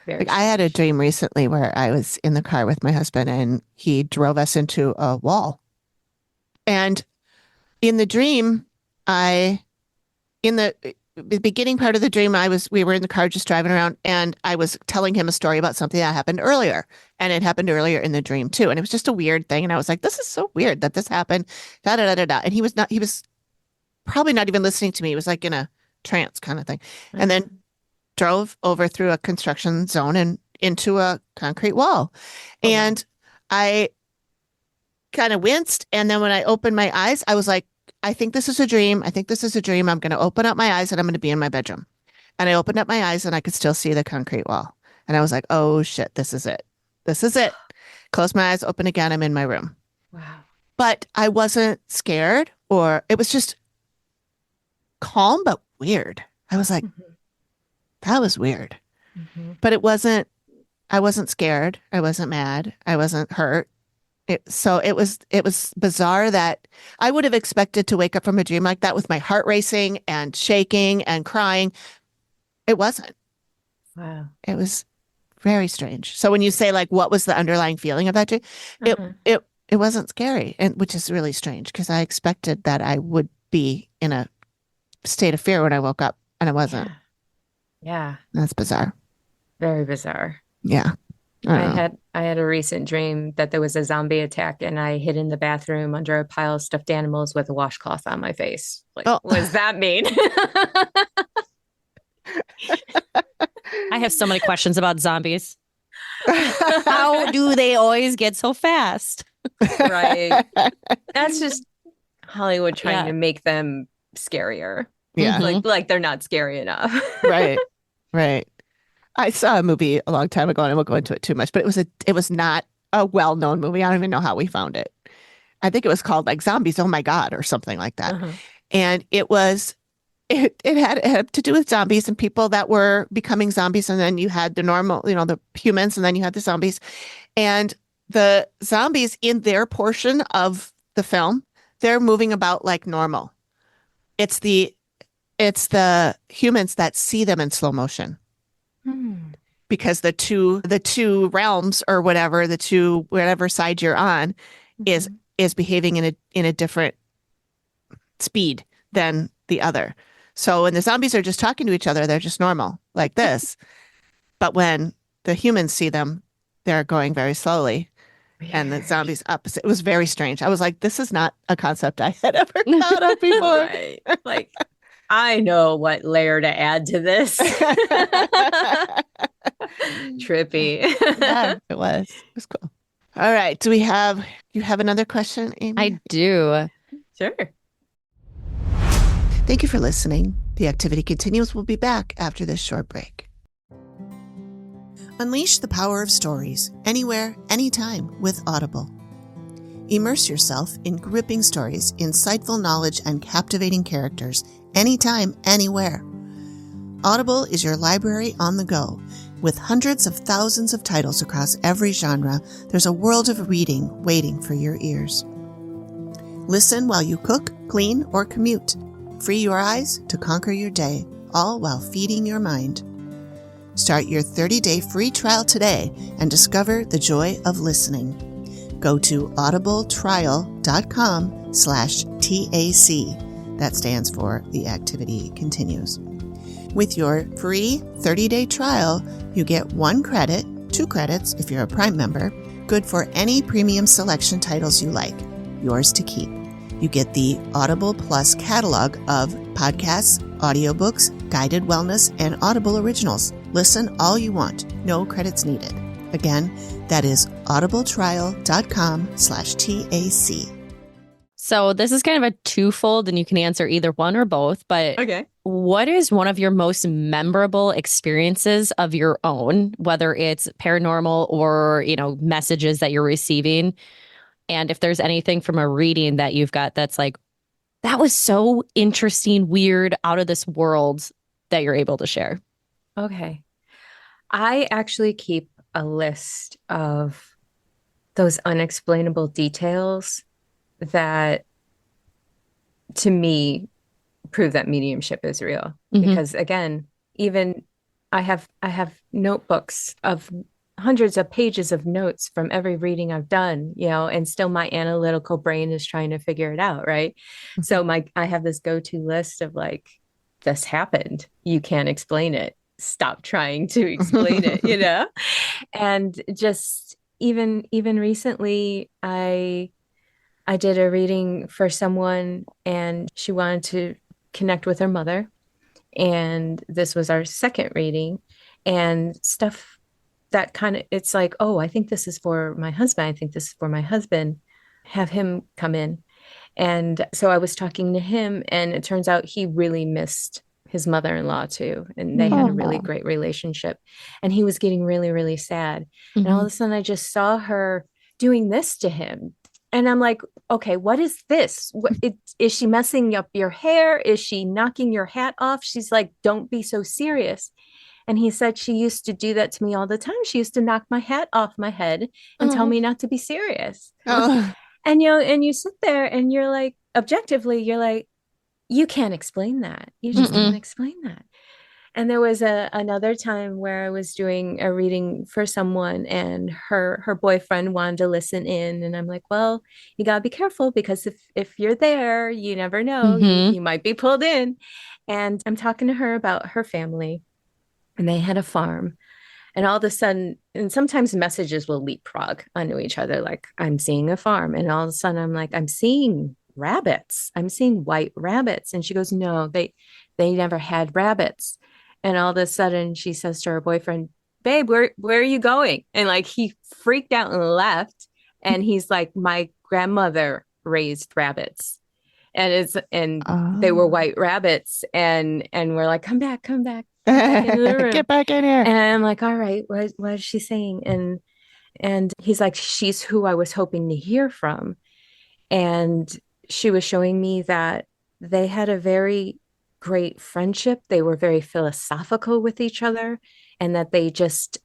Very Like I had a strange. dream recently where I was in the car with my husband and he drove us into a wall. And in the dream, in the beginning part of the dream, we were in the car just driving around and I was telling him a story about something that happened earlier. And it happened earlier in the dream too. And it was just a weird thing. And I was like, this is so weird that this happened. Da, da, da, da, da. And he was probably not even listening to me. He was like in a trance kind of thing. And then drove over through a construction zone and into a concrete wall. And I kind of winced. And then when I opened my eyes, I was like, I think this is a dream. I think this is a dream. I'm going to open up my eyes and I'm going to be in my bedroom. And I opened up my eyes and I could still see the concrete wall. And I was like, oh shit, this is it. This is it. Close my eyes, open again. I'm in my room. Wow. But I wasn't scared it was just calm, but weird. I was like, that was weird. But I wasn't scared. I wasn't mad. I wasn't hurt. So it was bizarre that I would have expected to wake up from a dream like that with my heart racing and shaking and crying. It wasn't. Wow. It was very strange. So when you say like, what was the underlying feeling of that dream? It wasn't scary, and which is really strange because I expected that I would be in a state of fear when I woke up, and I wasn't. Yeah. That's bizarre. Very bizarre. Yeah. I had a recent dream that there was a zombie attack and I hid in the bathroom under a pile of stuffed animals with a washcloth on my face. Like, what does that mean? I have so many questions about zombies. How do they always get so fast? Right. That's just Hollywood trying to make them scarier. Yeah. Like they're not scary enough. Right. Right. I saw a movie a long time ago and I won't go into it too much, but it was not a well-known movie. I don't even know how we found it. I think it was called like Zombies, Oh My God, or something like that. And it had to do with zombies and people that were becoming zombies. And then you had the normal, the humans, and then you had the zombies. And the zombies in their portion of the film, they're moving about like normal. It's the humans that see them in slow motion. Because the two realms or whatever side you're on is behaving in a different speed than the other. So when the zombies are just talking to each other, they're just normal like this. But when the humans see them, they're going very slowly. Weird. And the zombies opposite. It was very strange. I was like, this is not a concept I had ever thought of before. Right. Like, I know what layer to add to this. Trippy. Yeah, it was. It was cool. All right. Do you have another question, Amy? I do. Sure. Thank you for listening. The activity continues. We'll be back after this short break. Unleash the power of stories anywhere, anytime with Audible. Immerse yourself in gripping stories, insightful knowledge, and captivating characters anytime, anywhere. Audible is your library on the go. With hundreds of thousands of titles across every genre, there's a world of reading waiting for your ears. Listen while you cook, clean, or commute. Free your eyes to conquer your day, all while feeding your mind. Start your 30-day free trial today and discover the joy of listening. Go to audibletrial.com/TAC. That stands for The Activity Continues. With your free 30-day trial, you get 1 credit, 2 credits if you're a Prime member, good for any premium selection titles you like, yours to keep. You get the Audible Plus catalog of podcasts, audiobooks, guided wellness, and Audible originals. Listen all you want, no credits needed. Again, that is audibletrial.com/TAC. So this is kind of a twofold, and you can answer either one or both. But Okay. what is one of your most memorable experiences of your own, whether it's paranormal or, messages that you're receiving? And if there's anything from a reading that you've got that's like, that was so interesting, weird, out of this world that you're able to share. Okay. I actually keep a list of those unexplainable details that, to me, prove that mediumship is real. Mhm. Because again, even I have notebooks of hundreds of pages of notes from every reading I've done, and still my analytical brain is trying to figure it out, right? So I have this go-to list of like, this happened. You can't explain it. Stop trying to explain it. And just even recently, I did a reading for someone and she wanted to connect with her mother. And this was our second reading, and stuff that it's like, oh, I think this is for my husband. I think this is for my husband. Have him come in. And so I was talking to him, and it turns out he really missed his mother-in-law too. And they had a really great relationship. And he was getting really, really sad. And all of a sudden I just saw her doing this to him. And I'm like, okay, what is this? Is she messing up your hair? Is she knocking your hat off? She's like, don't be so serious. And he said she used to do that to me all the time. She used to knock my hat off my head and tell me not to be serious. Oh. And you sit there and you're like, objectively, you're like, you can't explain that. You just can't explain that. And there was another time where I was doing a reading for someone, and her boyfriend wanted to listen in, and I'm like, well, you gotta be careful, because if you're there, you never know, you might be pulled in. And I'm talking to her about her family, and they had a farm. And all of a sudden, and sometimes messages will leapfrog onto each other, like, I'm seeing a farm. And all of a sudden I'm like, I'm seeing rabbits. I'm seeing white rabbits. And she goes, no, they never had rabbits. And all of a sudden she says to her boyfriend, babe, where are you going? And like, he freaked out and left. And he's like, my grandmother raised rabbits. And they were white rabbits. And we're like, come back. Get back in here. And I'm like, all right, what is she saying? And he's like, she's who I was hoping to hear from. And she was showing me that they had a very great friendship. They were very philosophical with each other, and that they just,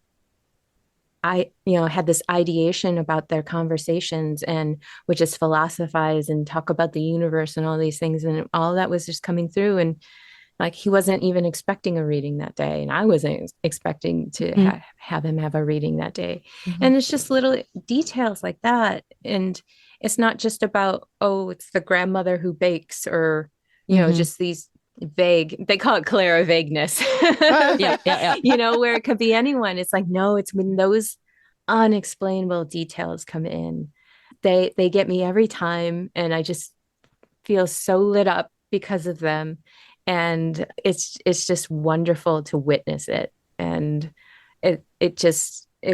had this ideation about their conversations, and would just philosophize and talk about the universe and all these things. And all that was just coming through. And like, he wasn't even expecting a reading that day. And I wasn't expecting to have him have a reading that day. And it's just little details like that. And it's not just about, oh, it's the grandmother who bakes, or, just these vague, they call it clairvagueness. Yeah. Where it could be anyone. It's like, no, it's when those unexplainable details come in. They get me every time. And I just feel so lit up because of them. And it's just wonderful to witness it. And it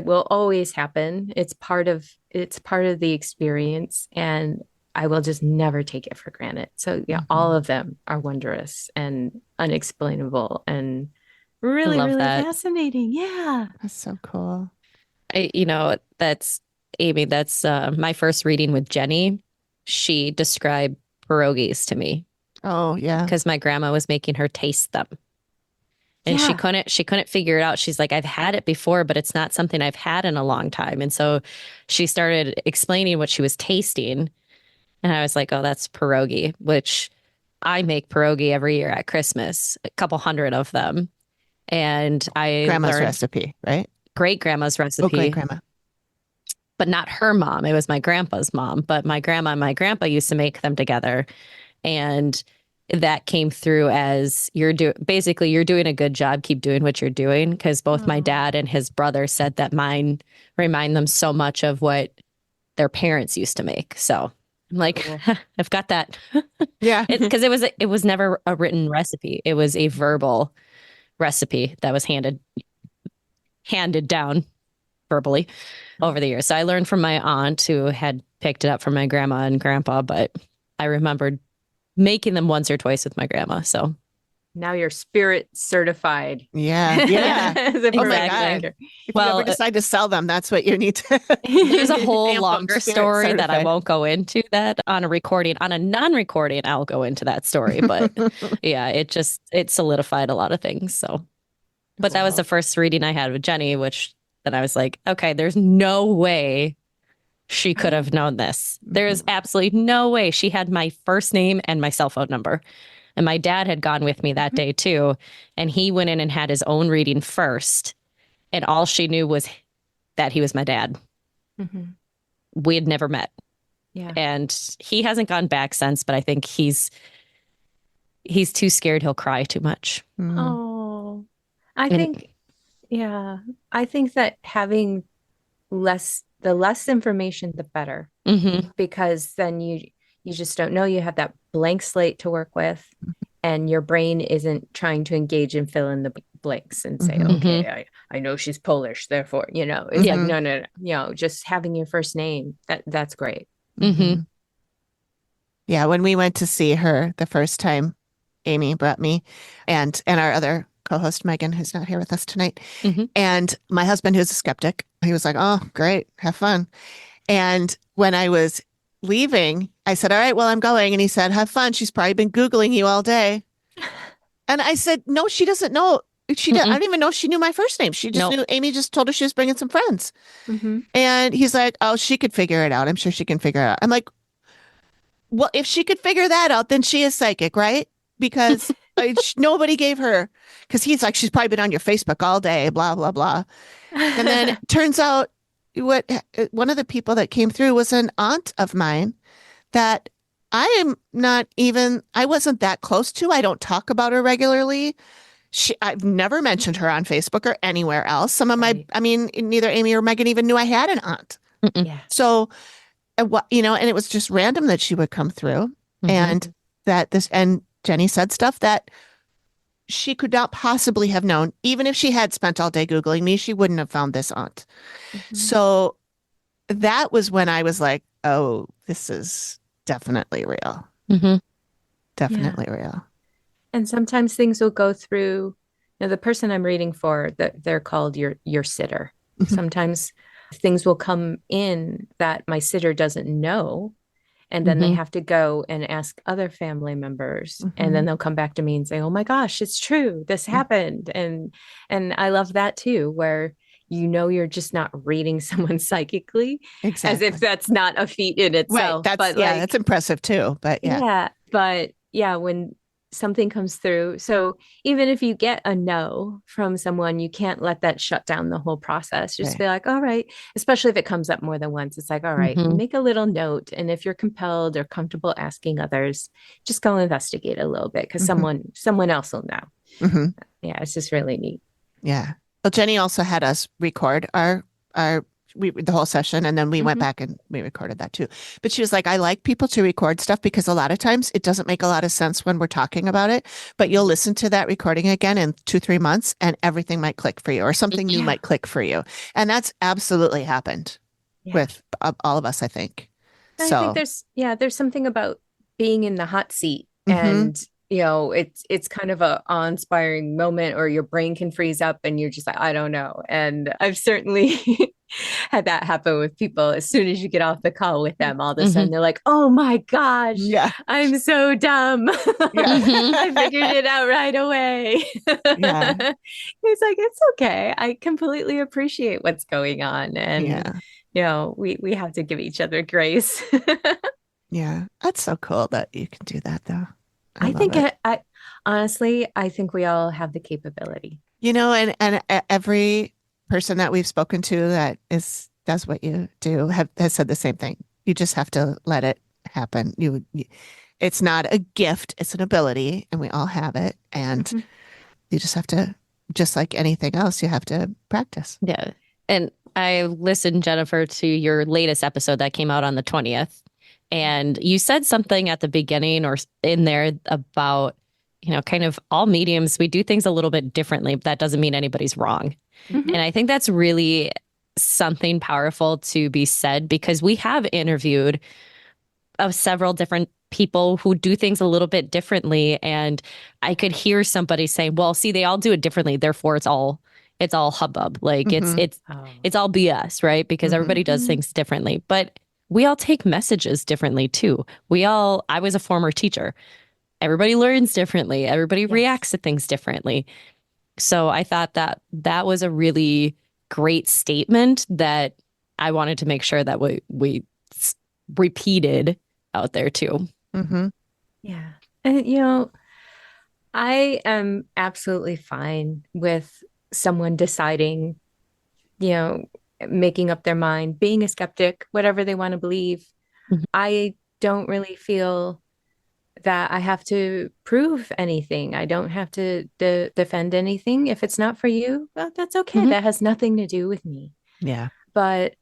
will always happen. It's part of the experience, and I will just never take it for granted. So yeah, all of them are wondrous and unexplainable and really, really fascinating. Yeah. That's so cool. That's Amy. That's my first reading with Jenny. She described pierogies to me. Oh yeah. Because my grandma was making her taste them. And she couldn't figure it out. She's like, I've had it before, but it's not something I've had in a long time. And so she started explaining what she was tasting. And I was like, oh, that's pierogi, which I make pierogi every year at Christmas, a couple hundred of them. And I Grandma's learned recipe, right? great grandma's recipe. Oh, great grandma. But not her mom. It was my grandpa's mom. But my grandma and my grandpa used to make them together. And that came through as you're doing a good job. Keep doing what you're doing. Because both my dad and his brother said that mine remind them so much of what their parents used to make. So I'm like, I've got that. Yeah. Because it was never a written recipe. It was a verbal recipe that was handed down verbally over the years. So I learned from my aunt, who had picked it up from my grandma and grandpa, but I remembered making them once or twice with my grandma. So Now you're spirit certified. Yeah. Yeah. As a Oh my Exactly. God. If Well, you ever decide to sell them, that's what you need to. there's a whole Stamp 'em, longer spirit story that I certified. won't go into that on a recording. On a non-recording, I'll go into that story. But yeah, it solidified a lot of things. So, but that was the first reading I had with Jenny, which then I was like, okay, there's no way she could have known this. There's absolutely no way. She had my first name and my cell phone number. And my dad had gone with me that day too. And he went in and had his own reading first. And all she knew was that he was my dad. Mhm. We had never met. Yeah. And he hasn't gone back since, but I think he's too scared he'll cry too much. Mm. Oh, I And- think, yeah, I think that having the less information, the better, Mm-hmm. because then you just don't know. You have that blank slate to work with, and your brain isn't trying to engage and fill in the blanks and say, Mhm. okay, I know she's Polish, therefore, it's Yeah. like, no, just having your first name, that's great. Mhm. Yeah, when we went to see her the first time, Amy brought me and our other co-host Megan, who's not here with us tonight. Mhm. And my husband, who's a skeptic, he was like, "Oh, great, have fun." And when I was leaving, I said, "All right, well, I'm going." And he said, "Have fun. She's probably been Googling you all day." And I said, "No, she doesn't know. I don't even know if she knew my first name. She just Nope. knew Amy just told her she was bringing some friends." Mm-hmm. And he's like, "Oh, she could figure it out. I'm sure she can figure it out." I'm like, well, if she could figure that out, then she is psychic, right? Because nobody gave her, because he's like, she's probably been on your Facebook all day, blah, blah, blah. And then it turns out one of the people that came through was an aunt of mine that I wasn't that close to. I don't talk about her regularly. I've never mentioned her on Facebook or anywhere else. Right. Neither Amy or Megan even knew I had an aunt. Yeah. So, and it was just random that she would come through and and Jenny said stuff that she could not possibly have known. Even if she had spent all day Googling me, she wouldn't have found this aunt. Mhm. So that was when I was like, oh, this is definitely real. Mhm. Definitely real. And sometimes things will go through, the person I'm reading for, they're called your sitter. Sometimes things will come in that my sitter doesn't know. And then they have to go and ask other family members. And then they'll come back to me and say, oh my gosh, it's true. This happened. And I love that too, where you're just not reading someone psychically, Exactly. as if that's not a feat in itself. Right. But That's impressive too. But yeah. But when something comes through. So even if you get a no from someone, you can't let that shut down the whole process. Just be like, all right, especially if it comes up more than once. It's like, all right, make a little note. And if you're compelled or comfortable asking others, just go investigate a little bit, because someone else will know. Yeah, it's just really neat. Yeah. Well, Jenny also had us record the whole session, and then we went back and we recorded that too. But she was like, I like people to record stuff because a lot of times it doesn't make a lot of sense when we're talking about it, but you'll listen to that recording again in 2-3 months and everything might click for you, or something new might click for you. And that's absolutely happened with all of us, I think. I think there's something about being in the hot seat, and it's kind of a awe-inspiring moment, or your brain can freeze up and you're just like, I don't know. And I've certainly had that happen with people. As soon as you get off the call with them, all of a sudden they're like, oh my gosh, I'm so dumb. I figured it out right away. It's like, it's okay. I completely appreciate what's going on. And we have to give each other grace. Yeah. That's so cool that you can do that though. I think honestly, I think we all have the capability. And every person that we've spoken to that does what you do has said the same thing. You just have to let it happen. It's not a gift, it's an ability, and we all have it. And you just have to, just like anything else, you have to practice. Yeah. And I listened, Jennifer, to your latest episode that came out on the 20th. And you said something at the beginning or in there about, kind of all mediums, we do things a little bit differently, but that doesn't mean anybody's wrong. And I think that's really something powerful to be said, because we have interviewed of several different people who do things a little bit differently. And I could hear somebody saying, well, see, they all do it differently. Therefore it's all hubbub. Like Mhm. it's all BS, right? Because Mhm. everybody does things differently. But we all take messages differently too. I was a former teacher. Everybody learns differently. Everybody reacts to things differently. So I thought that was a really great statement that I wanted to make sure that we repeated out there too. Mhm. Yeah. And, I am absolutely fine with someone deciding, making up their mind, being a skeptic, whatever they want to believe. Mhm. I don't really feel that I have to prove anything. I don't have to defend anything. If it's not for you, well, that's okay. Mhm. That has nothing to do with me. Yeah. But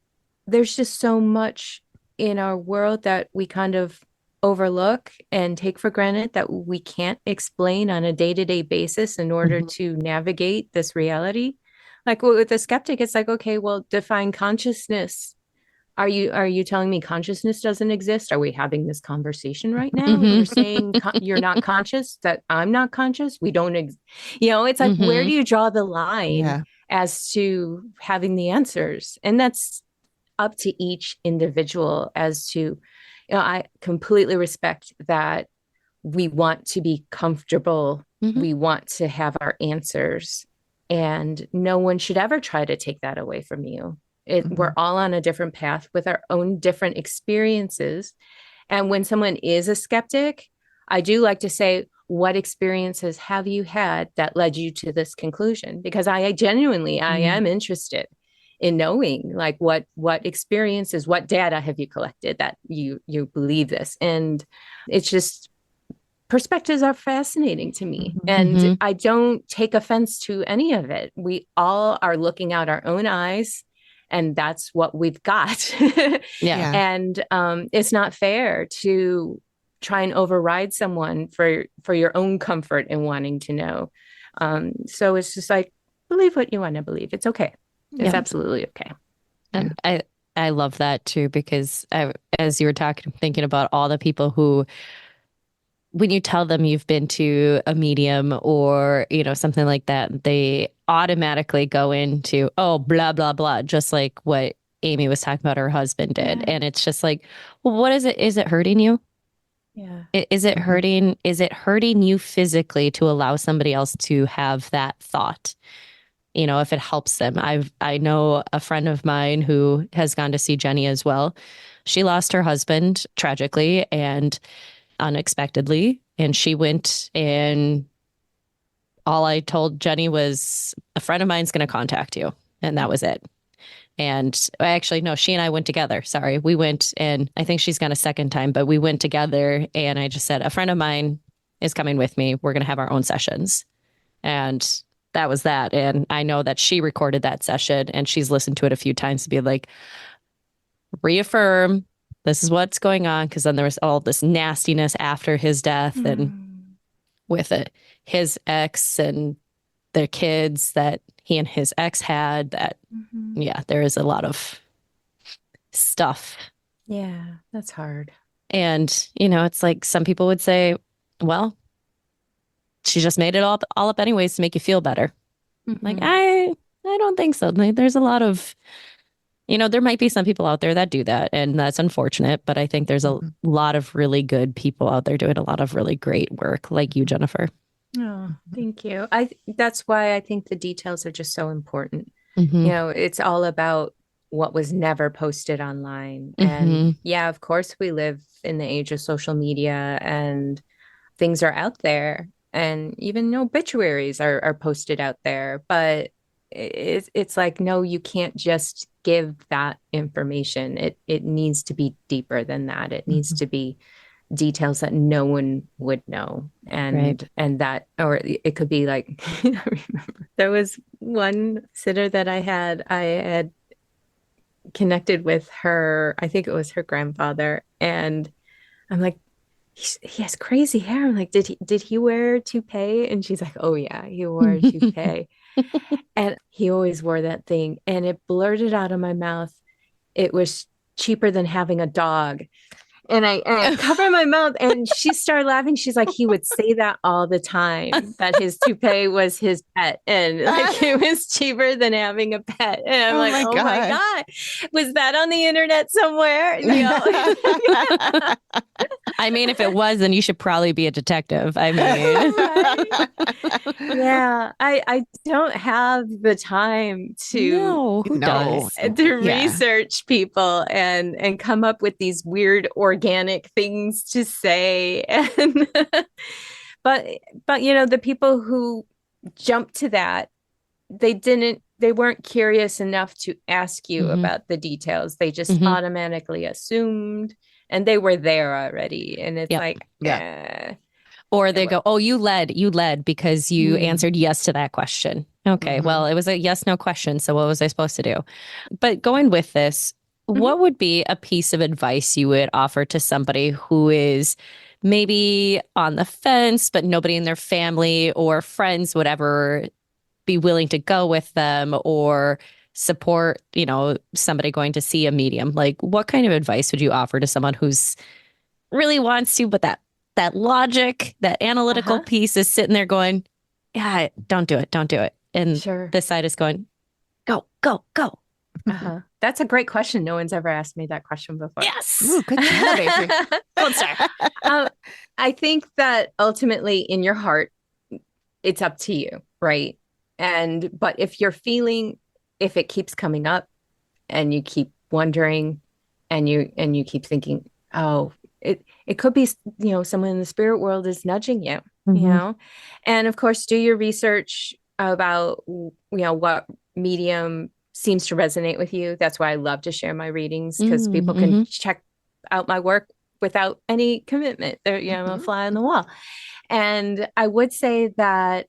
there's just so much in our world that we kind of overlook and take for granted that we can't explain on a day-to-day basis in order Mhm. to navigate this reality. Like with the skeptic, it's like, okay, well, define consciousness. Are you telling me consciousness doesn't exist? Are we having this conversation right now? Mhm. We're saying you're not conscious, that I'm not conscious. We don't, it's like, where Mhm. do you draw the line Yeah. as to having the answers? And that's up to each individual as to, I completely respect that we want to be comfortable. Mhm. We want to have our answers, and no one should ever try to take that away from you. We're all on a different path with our own different experiences. And when someone is a skeptic, I do like to say, what experiences have you had that led you to this conclusion? Because I genuinely, I am interested in knowing, like, what experiences, what data have you collected that you believe this. And it's just, perspectives are fascinating to me. And Mhm. I don't take offense to any of it. We all are looking out our own eyes, and that's what we've got. Yeah. Yeah. And it's not fair to try and override someone for your own comfort and wanting to know. So it's just like, believe what you want to believe. It's okay. It's Yeah. absolutely okay. And I love that too, because as you were talking, thinking about all the people who, when you tell them you've been to a medium or, something like that, they automatically go into, oh, blah, blah, blah, just like what Amy was talking about her husband did. Yeah. And it's just like, well, what is it? Is it hurting you? Yeah. Is it hurting? Is it hurting you physically to allow somebody else to have that thought? If it helps them. I know a friend of mine who has gone to see Jenny as well. She lost her husband tragically and unexpectedly. And she went, and all I told Jenny was, a friend of mine's going to contact you. And that was it. And actually, no, she and I went together. Sorry. We went, and I think she's gone a second time, but we went together. And I just said, a friend of mine is coming with me. We're going to have our own sessions. And that was that. And I know that she recorded that session and she's listened to it a few times to be like, reaffirm this is what's going on. Cause then there was all this nastiness after his death and with it, his ex and their kids that he and his ex had that, yeah, there is a lot of stuff. Yeah, that's hard. And, it's like some people would say, well, she just made it all up anyways to make you feel better. Like, I don't think so. Like, there's a lot of, there might be some people out there that do that, and that's unfortunate. But I think there's a lot of really good people out there doing a lot of really great work, like you, Jennifer. Oh, thank you. That's why I think the details are just so important. Mhm. It's all about what was never posted online. And Mhm. yeah, of course, we live in the age of social media and things are out there, and even obituaries are posted out there. But it's like, no, you can't just give that information. It needs to be deeper than that. It needs to be details that no one would know. Right. And that, or it could be like, I remember there was one sitter that I had connected with her. I think it was her grandfather. And I'm like, he has crazy hair. I'm like, did he wear a toupee? And she's like, oh yeah, he wore a toupee. And he always wore that thing. And it blurted out of my mouth, it was cheaper than having a dog. I covered my mouth, and she started laughing. She's like, he would say that all the time, that his toupee was his pet, and like it was cheaper than having a pet. And I'm like, oh my God, was that on the internet somewhere? You know? I mean, if it was, then you should probably be a detective. I mean, yeah, I don't have the time to who does? to research people and come up with these weird organic things to say. And but you know, the people who jumped to that, they weren't curious enough to ask you about the details. They just automatically assumed, and they were there already. And it's or they go, oh, you led because you answered yes to that question. Okay, well, it was a yes/no question. So what was I supposed to do? But going with this, what would be a piece of advice you would offer to somebody who is maybe on the fence, but nobody in their family or friends would ever be willing to go with them or support, you know, somebody going to see a medium? Like, what kind of advice would you offer to someone who's really wants to, but that logic, that analytical piece is sitting there going, yeah, don't do it. And this side is going, go. That's a great question. No one's ever asked me that question before. Yes. Ooh, good job, Avery. Gold star. I think that ultimately in your heart, it's up to you, right? But if it keeps coming up and you keep wondering and you keep thinking, oh, it could be, you know, someone in the spirit world is nudging you, you know, and of course, do your research about, you know, what medium seems to resonate with you. That's why I love to share my readings, because people can check out my work without any commitment. They're, you know, a fly on the wall. And I would say that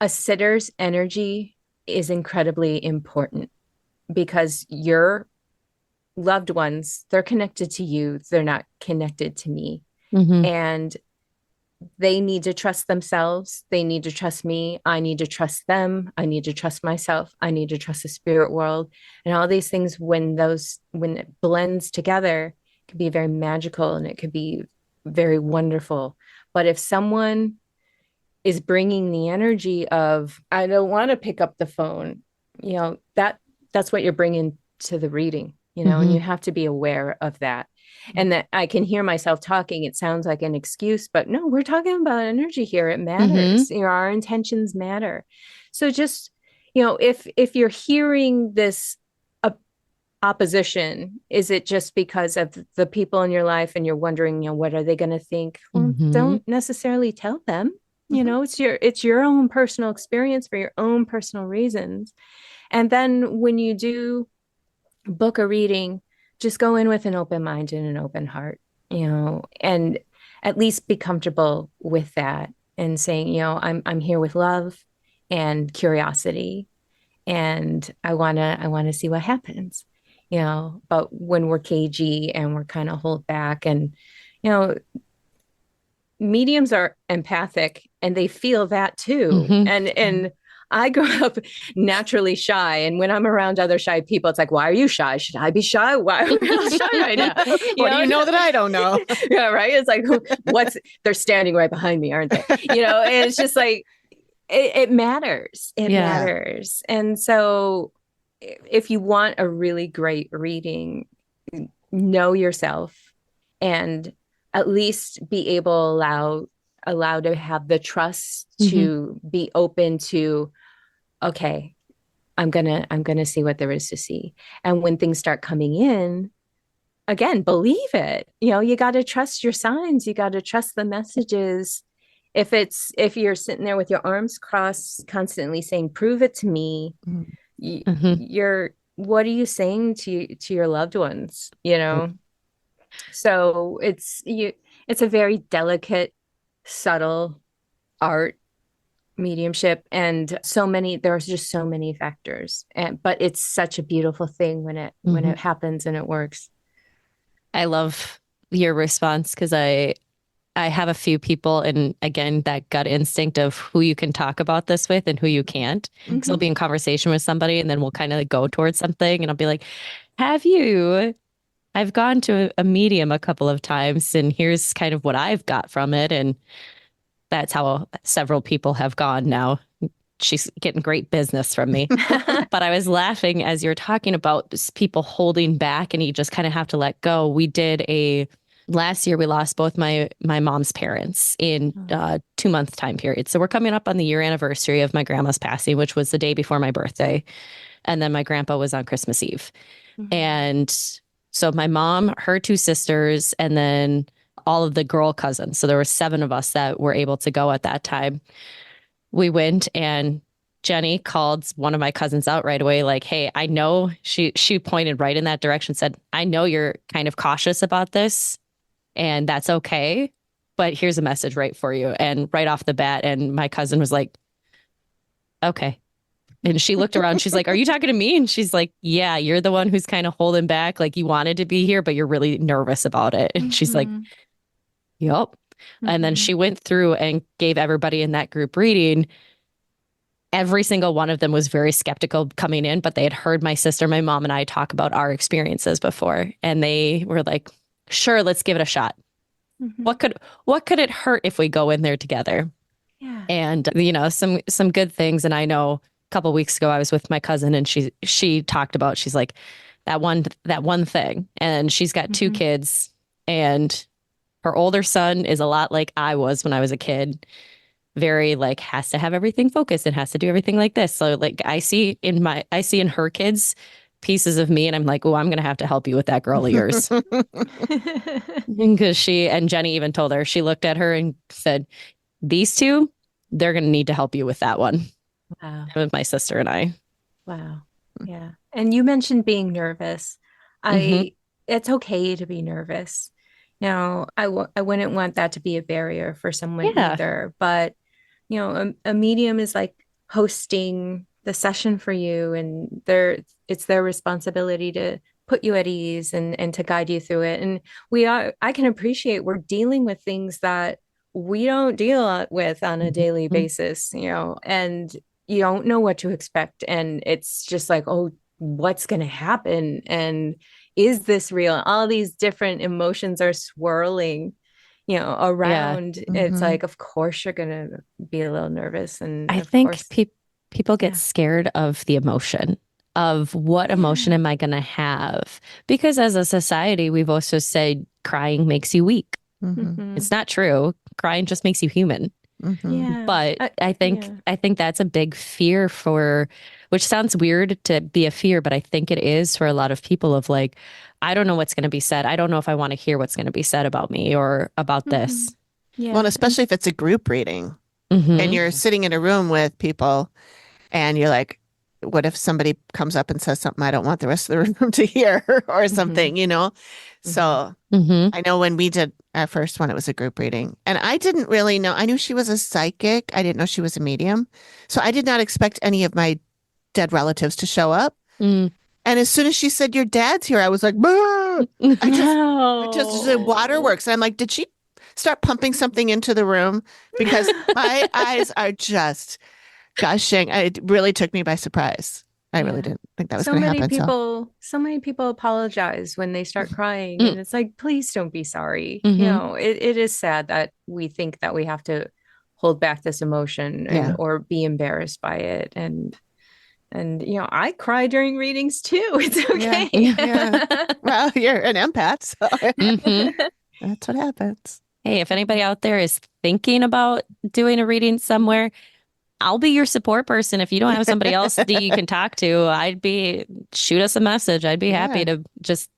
a sitter's energy is incredibly important, because your loved ones, they're connected to you. They're not connected to me. And they need to trust themselves. They need to trust me. I need to trust them. I need to trust myself. I need to trust the spirit world. And all these things, when it blends together, it can be very magical and it could be very wonderful. But if someone is bringing the energy of, I don't want to pick up the phone, you know, that's what you're bringing to the reading, you know, and you have to be aware of that. And that I can hear myself talking. It sounds like an excuse, but no, we're talking about energy here. It matters. You know, our intentions matter. So just, you know, if you're hearing this opposition, is it just because of the people in your life and you're wondering, you know, what are they going to think? Well, don't necessarily tell them. You know, it's your own personal experience for your own personal reasons. And then when you do book a reading, just go in with an open mind and an open heart, you know, and at least be comfortable with that and saying, you know, I'm here with love and curiosity, and I want to see what happens, you know. But when we're cagey and we're kind of hold back, and, you know, mediums are empathic and they feel that too. And I grew up naturally shy. And when I'm around other shy people, it's like, why are you shy? Should I be shy? Why are we all shy right now? What do you know that I don't know? Yeah, right. It's like, they're standing right behind me, aren't they? You know, and it's just like, it matters. It matters. And so if you want a really great reading, know yourself and at least be allowed to have the trust to be open to, okay, I'm gonna see what there is to see. And when things start coming in, again, believe it. You know, you got to trust your signs. You got to trust the messages. If you're sitting there with your arms crossed, constantly saying, "Prove it to me," what are you saying to your loved ones? You know, so it's a very delicate, subtle art, mediumship, and there's just so many factors, but it's such a beautiful thing when it happens and it works. I love your response, because I have a few people, and again, that gut instinct of who you can talk about this with and who you can't. Because I'll be in conversation with somebody and then we'll kind of go towards something and I'll be like, have you I've gone to a medium a couple of times, and here's kind of what I've got from it. And that's how several people have gone now. She's getting great business from me. But I was laughing as you're talking about people holding back and you just kind of have to let go. Last year we lost both my mom's parents in 2-month time period. So we're coming up on the year anniversary of my grandma's passing, which was the day before my birthday. And then my grandpa was on Christmas Eve. And so my mom, her 2 sisters, and then all of the girl cousins. So there were 7 of us that were able to go at that time. We went and Jenny called one of my cousins out right away, like, hey, I know she pointed right in that direction, said, I know you're kind of cautious about this and that's okay, but here's a message right for you. And right off the bat, and my cousin was like, okay. And she looked around, she's like, are you talking to me? And she's like, yeah, you're the one who's kind of holding back. Like you wanted to be here, but you're really nervous about it. And she's like, yep. And then she went through and gave everybody in that group reading. Every single one of them was very skeptical coming in, but they had heard my sister, my mom, and I talk about our experiences before. And they were like, sure, let's give it a shot. What could it hurt if we go in there together? Yeah. And, some good things. And I know a couple of weeks ago, I was with my cousin and she talked about, she's like, that one thing. And she's got 2 kids, and her older son is a lot like I was when I was a kid. Very like has to have everything focused and has to do everything like this. So like I see in her kids pieces of me, and I'm like, oh, I'm going to have to help you with that girl of yours. Because Jenny even told her, she looked at her and said, these 2, they're going to need to help you with that one. Wow. With my sister and I. Wow. Yeah. And you mentioned being nervous. It's okay to be nervous. Now, I wouldn't want that to be a barrier for someone either. But, a medium is like hosting the session for you, and it's their responsibility to put you at ease and to guide you through it. And I can appreciate we're dealing with things that we don't deal with on a daily basis, and you don't know what to expect. And it's just like, oh, what's going to happen? And is this real? All these different emotions are swirling, around. Yeah. It's like, of course, you're going to be a little nervous. And I think people get scared of the emotion of what emotion am I going to have? Because as a society, we've also said crying makes you weak. It's not true. Crying just makes you human. Yeah. But I think that's a big fear which sounds weird to be a fear, but I think it is for a lot of people of like, I don't know what's going to be said. I don't know if I want to hear what's going to be said about me or about this. Yeah. Well, especially if it's a group reading and you're sitting in a room with people and you're like, what if somebody comes up and says something I don't want the rest of the room to hear or something, So I know when we did our first one, it was a group reading. And I didn't really know. I knew she was a psychic. I didn't know she was a medium. So I did not expect any of my dead relatives to show up. And as soon as she said, your dad's here, I was like, I just did waterworks. And I'm like, did she start pumping something into the room? Because my eyes are just gushing. It really took me by surprise. I really didn't think that was going to happen. So many people apologize when they start crying, and it's like, please don't be sorry. It is sad that we think that we have to hold back this emotion or be embarrassed by it. And I cry during readings too. It's okay. Yeah. Well, you're an empath, so that's what happens. Hey, if anybody out there is thinking about doing a reading somewhere, I'll be your support person. If you don't have somebody else that you can talk to, shoot us a message. I'd be happy to just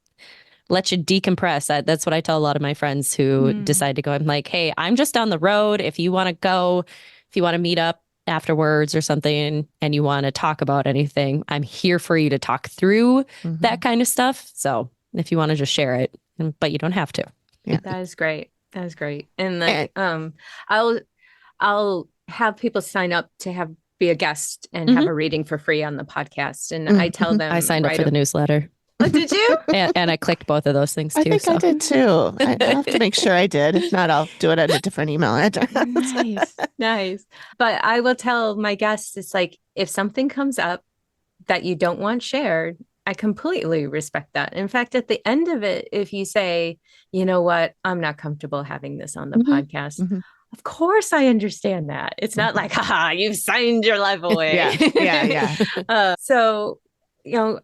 let you decompress. That's what I tell a lot of my friends who decide to go. I'm like, hey, I'm just down the road. If you want to go, if you want to meet up afterwards or something and you want to talk about anything, I'm here for you to talk through that kind of stuff. So if you want to just share it, but you don't have to. Yeah. That is great. That is great. And like, I'll have people sign up to be a guest and have a reading for free on the podcast. And I tell them, I signed up for the newsletter. Oh, did you? and I clicked both of those things too. I think I did too. I have to make sure I did. If not, I'll do it at a different email address. Nice. But I will tell my guests, it's like, if something comes up that you don't want shared, I completely respect that. In fact, at the end of it, if you say, you know what, I'm not comfortable having this on the podcast, of course I understand that. It's not like, haha, you've signed your life away. So, you know,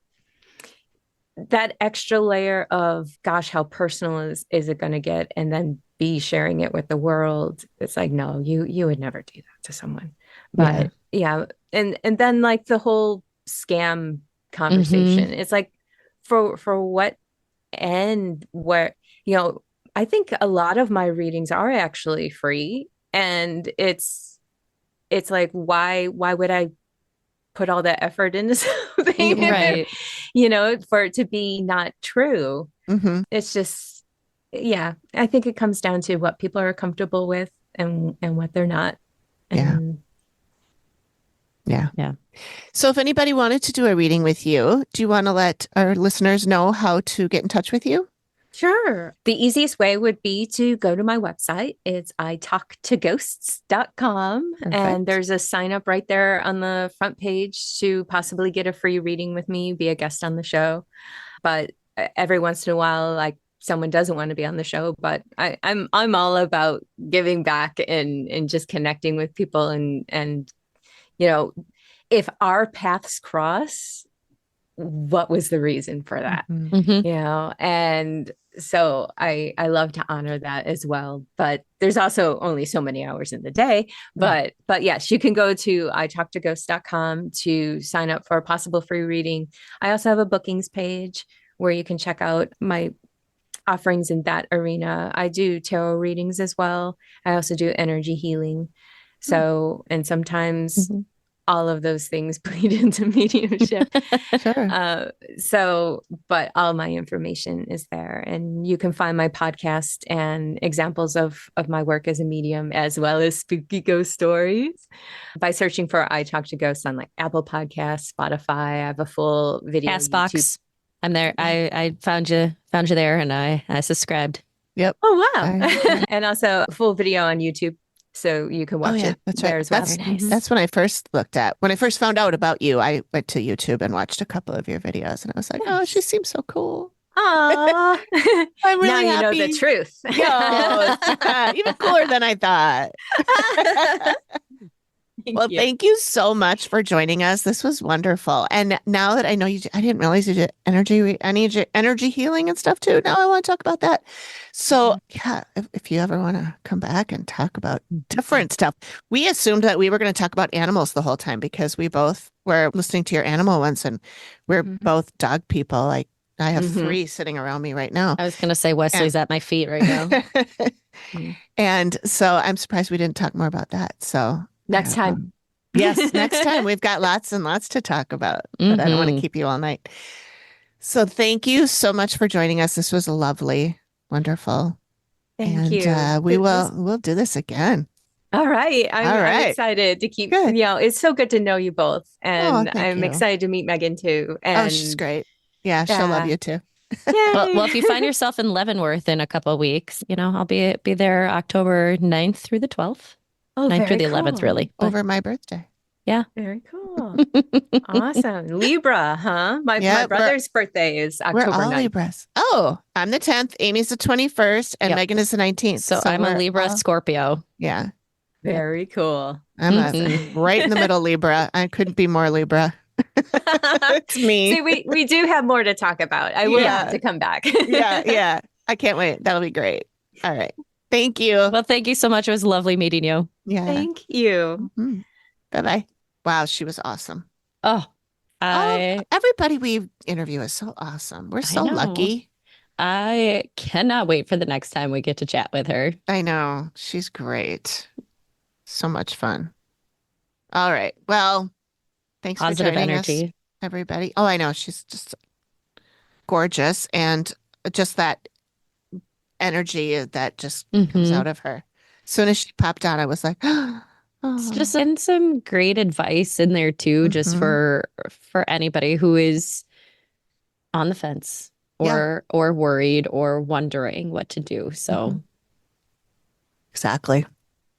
that extra layer of, gosh, how personal is it going to get? And then be sharing it with the world. It's like, no, you would never do that to someone. But yeah. And then like the whole scam conversation, it's like for what end, where, you know, I think a lot of my readings are actually free. And it's like, why would I put all that effort into something, Right? You know, for it to be not true? It's just, yeah, I think it comes down to what people are comfortable with and what they're not. And yeah. So if anybody wanted to do a reading with you, do you want to let our listeners know how to get in touch with you? Sure. The easiest way would be to go to my website. It's italktoghosts.com. And there's a sign up right there on the front page to possibly get a free reading with me, be a guest on the show. But every once in a while, like someone doesn't want to be on the show, but I'm all about giving back and just connecting with people and you know, if our paths cross, what was the reason for that? You know, and so I love to honor that as well. But there's also only so many hours in the day. But yes, you can go to italktoghosts.com to sign up for a possible free reading. I also have a bookings page where you can check out my offerings in that arena. I do tarot readings as well. I also do energy healing. So, and sometimes all of those things bleed into mediumship. But all my information is there, and you can find my podcast and examples of my work as a medium, as well as spooky ghost stories, by searching for I Talk to Ghosts on like Apple Podcasts, Spotify. I have a full video Castbox. I'm there. I found you there, and I subscribed. Yep. Oh wow! And also a full video on YouTube. So you can watch it there as well. That's nice. That's when I first looked at. When I first found out about you, I went to YouTube and watched a couple of your videos, and I was like, "Oh, she seems so cool." Aww. I'm really now you happy. know the truth. Even cooler than I thought. Thank you so much for joining us. This was wonderful. And now that I know you, I didn't realize you did energy healing and stuff too. Now I want to talk about that. So yeah, if you ever want to come back and talk about different stuff, we assumed that we were going to talk about animals the whole time because we both were listening to your animal ones, and we're both dog people. Like I have 3 sitting around me right now. I was going to say Wesley's at my feet right now. And so I'm surprised we didn't talk more about that. So next time. Yes, next time. We've got lots and lots to talk about, but I don't want to keep you all night. So thank you so much for joining us. This was lovely, wonderful. Thank you. We'll do this again. All right. I'm excited to keep, good. You know, it's so good to know you both. And I'm excited to meet Megan too. And she's great. Yeah, she'll love you too. Well, if you find yourself in Leavenworth in a couple of weeks, you know, I'll be there October 9th through the 12th. 9th through the 11th, really. But over my birthday. Yeah. Very cool. Awesome. Libra, huh? My brother's birthday is October 9th. We're all Libras. Oh, I'm the 10th. Amy's the 21st. And Megan is the 19th. So I'm a Libra Scorpio. Yeah. Very cool. I'm right in the middle Libra. I couldn't be more Libra. It's me. See, we do have more to talk about. I will have to come back. Yeah. I can't wait. That'll be great. All right. Thank you. Well, thank you so much. It was lovely meeting you. Yeah. Thank you. Bye-bye. Wow, she was awesome. Everybody we interview is so awesome. We're so lucky. I cannot wait for the next time we get to chat with her. I know. She's great. So much fun. All right. Well, thanks for joining us, everybody. Oh, I know. She's just gorgeous. And just that energy that just comes out of her. As soon as she popped on, I was like, It's just and some great advice in there too, just for anybody who is on the fence or worried or wondering what to do. So exactly.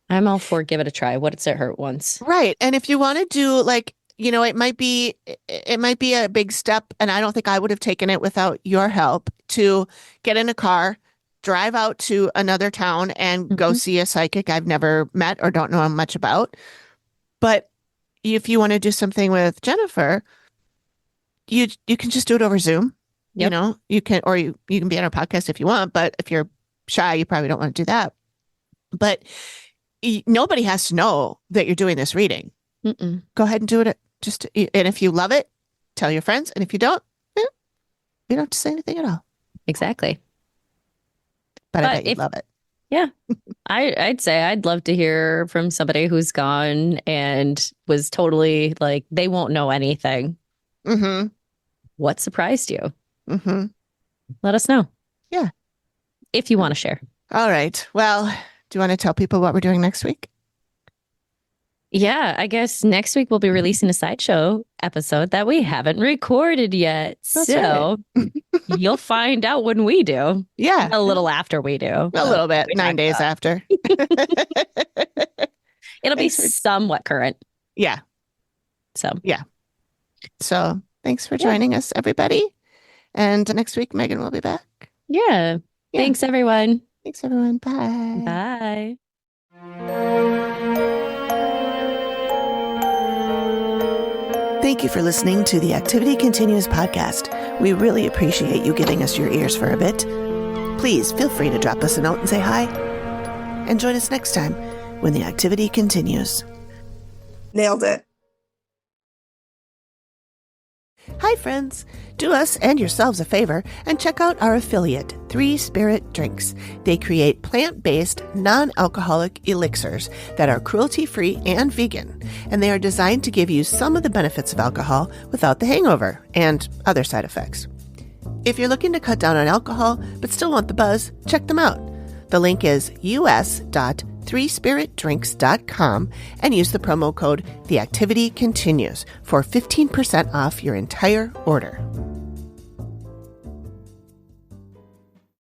I'm all for give it a try. What does it hurt once? Right. And if you want to do like it might be a big step, and I don't think I would have taken it without your help to get in a car, drive out to another town and go see a psychic I've never met or don't know much about. But if you want to do something with Jennifer, you can just do it over Zoom. Yep. You can be on our podcast if you want, but if you're shy, you probably don't want to do that. But nobody has to know that you're doing this reading. Go ahead and do it. And if you love it, tell your friends. And if you don't, you don't have to say anything at all. Exactly. But I bet you love it. Yeah. I'd say I'd love to hear from somebody who's gone and was totally like, they won't know anything. Mm-hmm. What surprised you? Mm-hmm. Let us know. Yeah. If you want to share. All right. Well, do you want to tell people what we're doing next week? Yeah, I guess next week we'll be releasing a sideshow episode that we haven't recorded yet. That's so you'll find out when we do. Yeah. A little after we do. A little bit. 9 days after. It'll be somewhat current. Yeah. So. Yeah. So thanks for joining us, everybody. And next week, Megan will be back. Yeah. Thanks, everyone. Thanks, everyone. Bye. Bye. Thank you for listening to the Activity Continues podcast. We really appreciate you giving us your ears for a bit. Please feel free to drop us a note and say hi. And join us next time when the activity continues. Nailed it. Hi, friends. Do us and yourselves a favor and check out our affiliate, 3 Spirit Drinks. They create plant-based, non-alcoholic elixirs that are cruelty-free and vegan, and they are designed to give you some of the benefits of alcohol without the hangover and other side effects. If you're looking to cut down on alcohol but still want the buzz, check them out. The link is us.3spiritdrinks.com and use the promo code TheActivityContinues for 15% off your entire order.